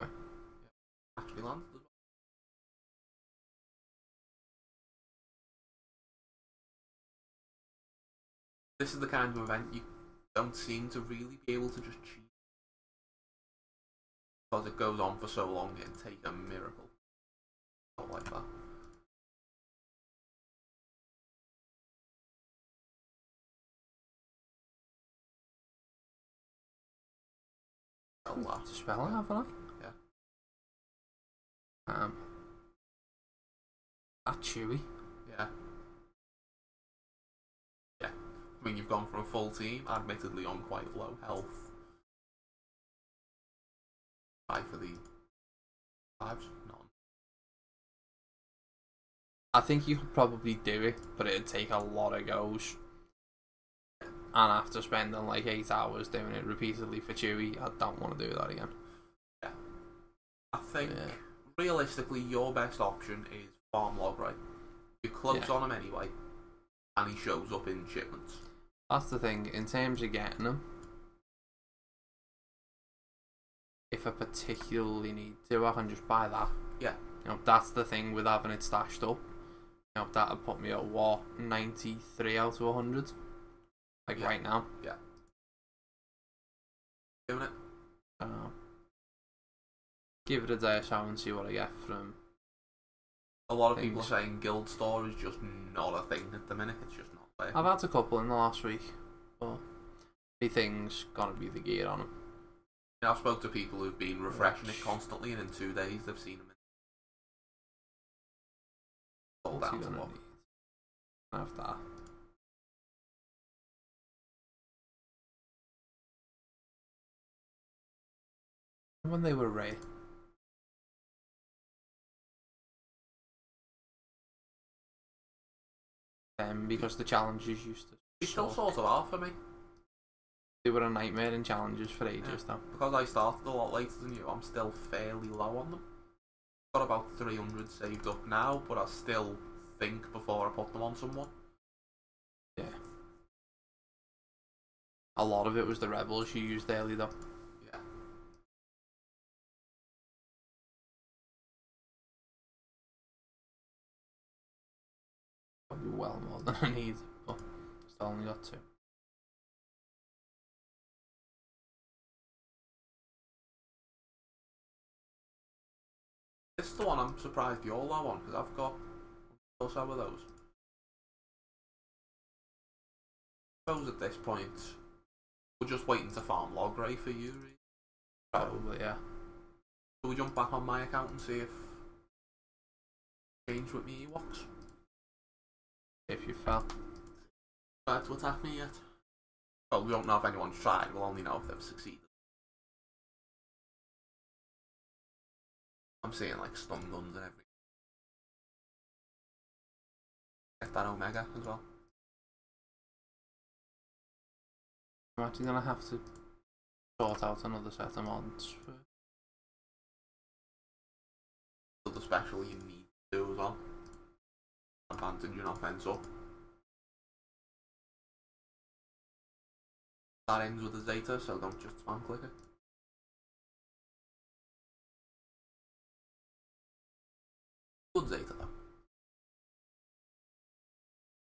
Actually landed. This is the kind of event you don't seem to really be able to just cheat. Because it goes on for so long, it'd take a miracle. Not like that. To spell it, haven't I? Yeah. That Chewy. Yeah. Yeah. I mean, you've gone from a full team, admittedly on quite low health. Try for the 5s? None. I think you could probably do it, but it'd take a lot of goes. And after spending like 8 hours doing it repeatedly for Chewy, I don't want to do that again. Yeah. I think, realistically, your best option is farm log, right? You're close on him anyway, and he shows up in shipments. That's the thing, in terms of getting them, if I particularly need to, I can just buy that. Yeah. You know, that's the thing with having it stashed up. You know, that'll put me at what, 93 out of 100? Like right now. Yeah. Doing it? Give it a day or so and see what I get from. A lot of people are saying Guild Store is just not a thing at the minute. It's just not there. I've had a couple in the last week, but the thing's gonna be the gear on them. I've spoke to people who've been refreshing it constantly, and in 2 days they've seen them. All down to what? Have that. When they were rare. Because the challenges used to... They still sort of are for me. They were a nightmare in challenges for ages though. Because I started a lot later than you, I'm still fairly low on them. Got about 300 saved up now, but I still think before I put them on someone. Yeah. A lot of it was the rebels you used early though. Yeah. Probably well more than I need, but still only got 2. This is the one I'm surprised you're low on, because I've got also of those. I suppose at this point, we're just waiting to farm log ray for you, really. Probably, yeah. So we jump back on my account and see if change with me Ewoks. If you fell. Tried to attack me yet? Well, we don't know if anyone's tried, we'll only know if they've succeeded. I'm seeing like stun guns and everything. Get that Omega as well. I'm actually gonna have to sort out another set of mods for... So the special you need to do as well. Advantage and offense up. That ends with a Zeta, so don't just spam click it. Good Zeta though.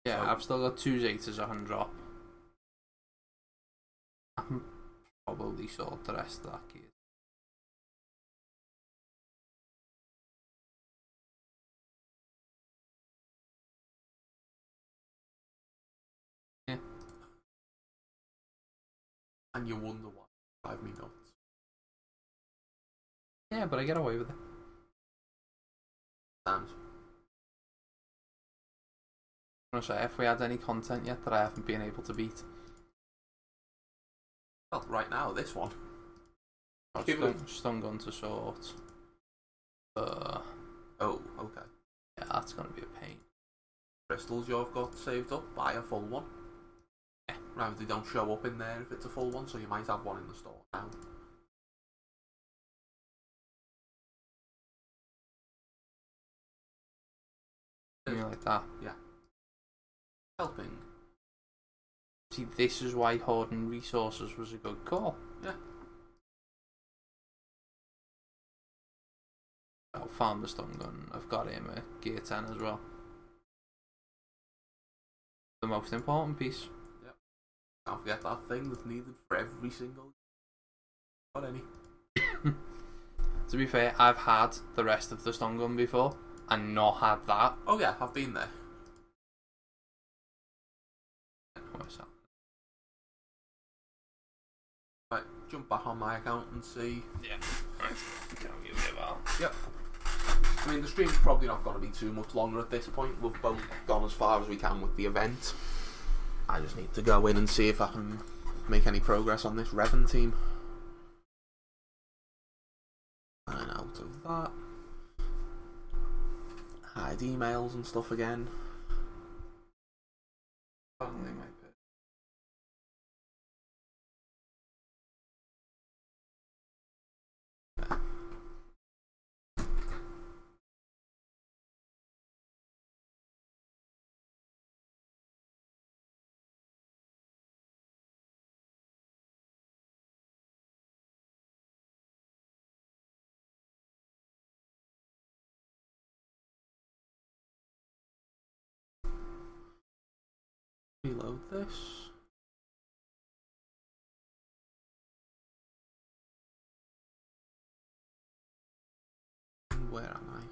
Yeah, I've still got 2 Zetas I can drop. I can probably sort the rest of that gear. Yeah. And you wonder why it drives me nuts. Yeah, but I get away with it. Sounds. I'm gonna say, if we had any content yet that I haven't been able to beat. Well, right now, this one. Stun gun to sort. Oh, okay. Yeah, that's gonna be a pain. Crystals you've got saved up, buy a full one. Yeah. Right, they don't show up in there if it's a full one, so you might have one in the store now. Something like that. Yeah. Helping. See, this is why hoarding resources was a good call. Yeah. I'll farm the stun gun. I've got him a gear 10 as well. The most important piece. Yep. Can't forget that thing that's needed for every single. Not any. To be fair, I've had the rest of the stun gun before and not had that. Oh yeah, I've been there. Where's that? Right, jump back on my account and see. Yeah. Right. Give it a while. Yep. I mean, the stream's probably not going to be too much longer at this point. We've both gone as far as we can with the event. I just need to go in and see if I can make any progress on this Revan team. And out of that. Hide emails and stuff again. Finally, my pick. Reload this. Where am I?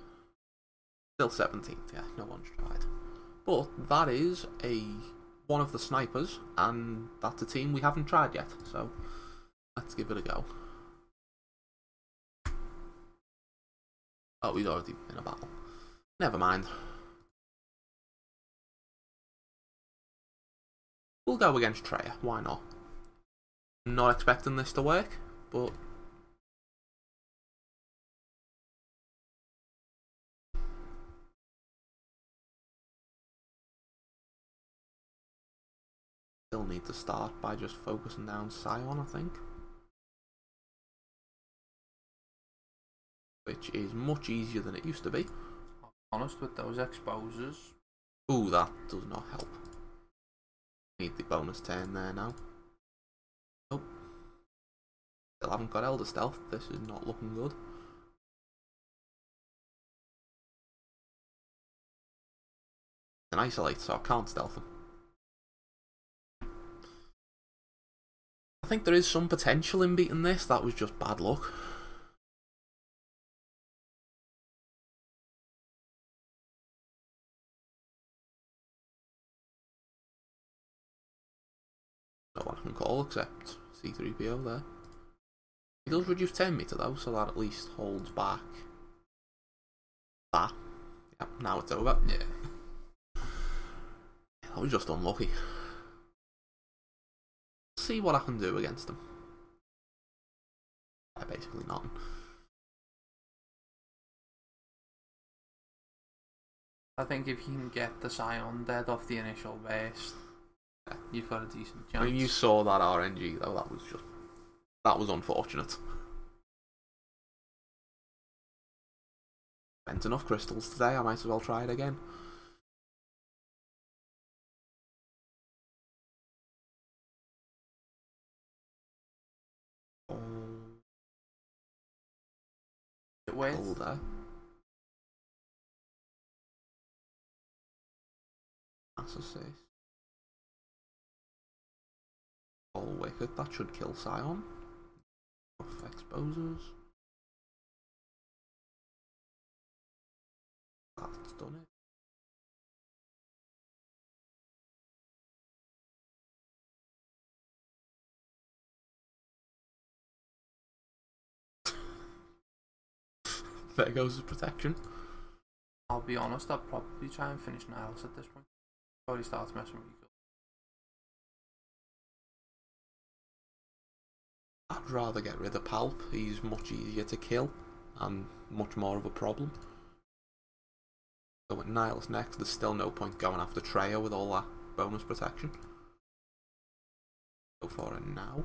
Still 17th, yeah, no one's tried. But that is one of the snipers, and that's a team we haven't tried yet, so let's give it a go. Oh, he's already in a battle. Never mind. We'll go against Treya, why not? Not expecting this to work, but still need to start by just focusing down Sion, I think. Which is much easier than it used to be. Honest with those exposures. Ooh, that does not help. Need the bonus turn there now. Nope. Still haven't got Elder Stealth. This is not looking good. An isolate, so I can't stealth him. I think there is some potential in beating this. That was just bad luck. No one I can call except C3PO there. He does reduce 10 meter though, so that at least holds back that. Yep, now it's over. Yeah. That was just unlucky. See what I can do against them. Basically nothing. I think if you can get the Scion dead off the initial base, you've got a decent chance. I mean, you saw that RNG though. That was unfortunate. Spent enough crystals today. I might as well try it again. Oh, With Elder. That's a 6. All wicked, that should kill Scion. Buff exposes. That's done it. There goes his protection. I'll be honest, I'd probably try and finish Nihilus at this point. Before he starts messing with you. I'd rather get rid of Palp, he's much easier to kill and much more of a problem. So with Nihilus next, there's still no point going after Traya with all that bonus protection. Go for it now.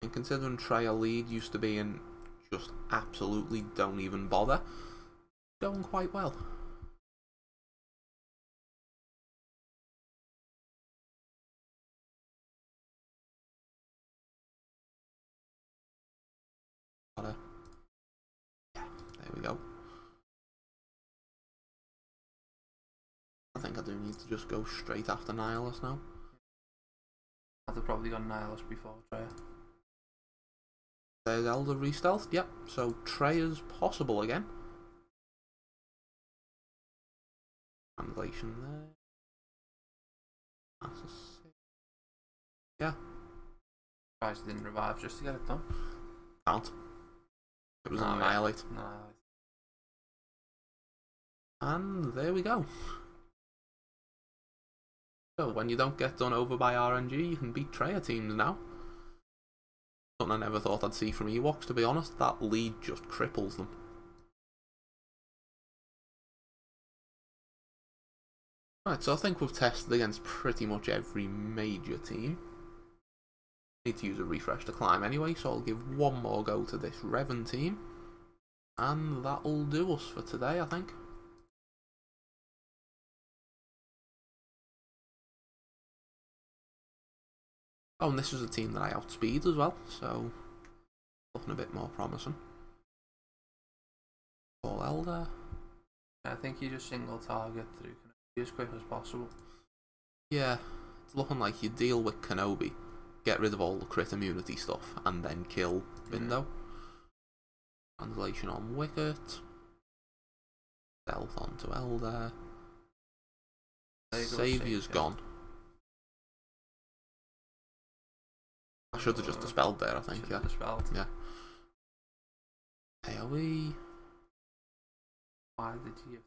And considering Traya lead used to be in just absolutely don't even bother, going quite well. Yeah, there we go. I think I do need to just go straight after Nihilus now. I'd have probably gone Nihilus before Traya. There's Elder re-stealth, yep, so Traya's possible again. Translation there. That's a 6. Yeah. Surprised he didn't revive just to get it done. Can't. It was an Annihilate. Annihilate. And there we go. So when you don't get done over by RNG, you can beat Traya teams now. Something I never thought I'd see from Ewoks, to be honest. That lead just cripples them. Right, so I think we've tested against pretty much every major team. Need to use a refresh to climb anyway, so I'll give one more go to this Revan team. And that'll do us for today, I think. Oh, and this is a team that I outspeed as well, so looking a bit more promising. All Elder. I think you just single target through Kenobi as quick as possible. Yeah, it's looking like you deal with Kenobi, get rid of all the crit immunity stuff, and then kill Bindo. Translation on Wicket. Stealth onto Elder. Saviour's gone. I should have just dispelled there, I think, yeah. Dispelled. Yeah. AoE. Why did you?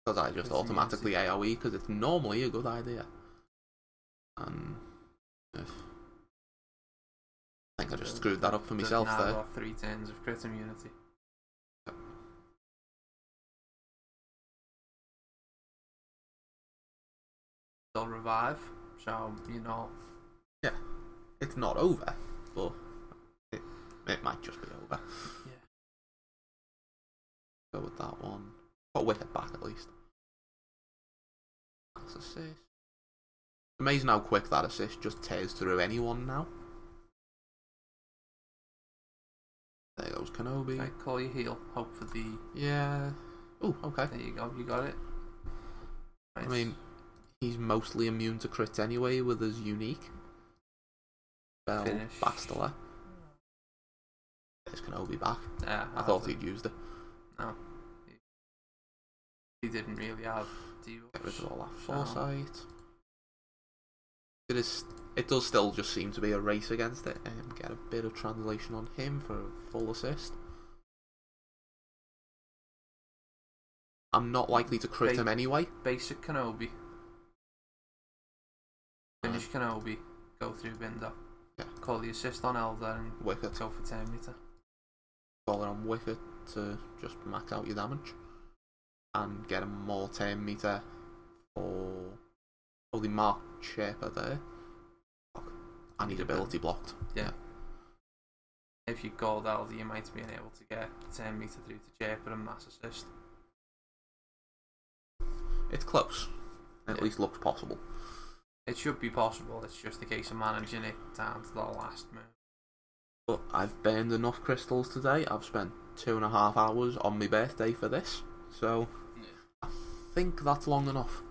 Because I just automatically AoE, because it's normally a good idea. And I think I just screwed that up for myself now there. Got 3 turns of crit immunity. Yep. They'll revive, so you know. Yeah. It's not over, but it might just be over. Yeah. Go with that one. Got Wicket back at least. That's assist. Amazing how quick that assist just tears through anyone now. There goes Kenobi. Okay, call your heal. Hope for the. Yeah. Oh, okay. There you go. You got it. Nice. I mean, he's mostly immune to crits anyway with his unique. Bell, Bastila. There's Kenobi back. Yeah, I thought he'd used it. No. He didn't really have debuffs. Get rid of all that foresight. It does still just seem to be a race against it. Get a bit of translation on him for a full assist. I'm not likely to crit him anyway. Basic Kenobi. Finish Kenobi. Go through Bindo. Yeah. Call the assist on Elder and Wicket. go for 10 meter. Call it on Wicket to just max out your damage. And get a more 10 meter or the marked shaper there. I need ability blocked. Yeah. If you gold elder, you might be able to get 10 meter through to shaper and mass assist. It's close. At least looks possible. It should be possible. It's just a case of managing it down to the last move. But I've burned enough crystals today. I've spent 2.5 hours on my birthday for this, so I think that's long enough.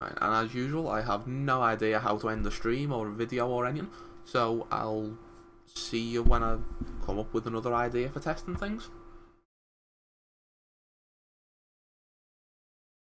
Right, and as usual, I have no idea how to end the stream or a video or anything, so I'll see you when I come up with another idea for testing things.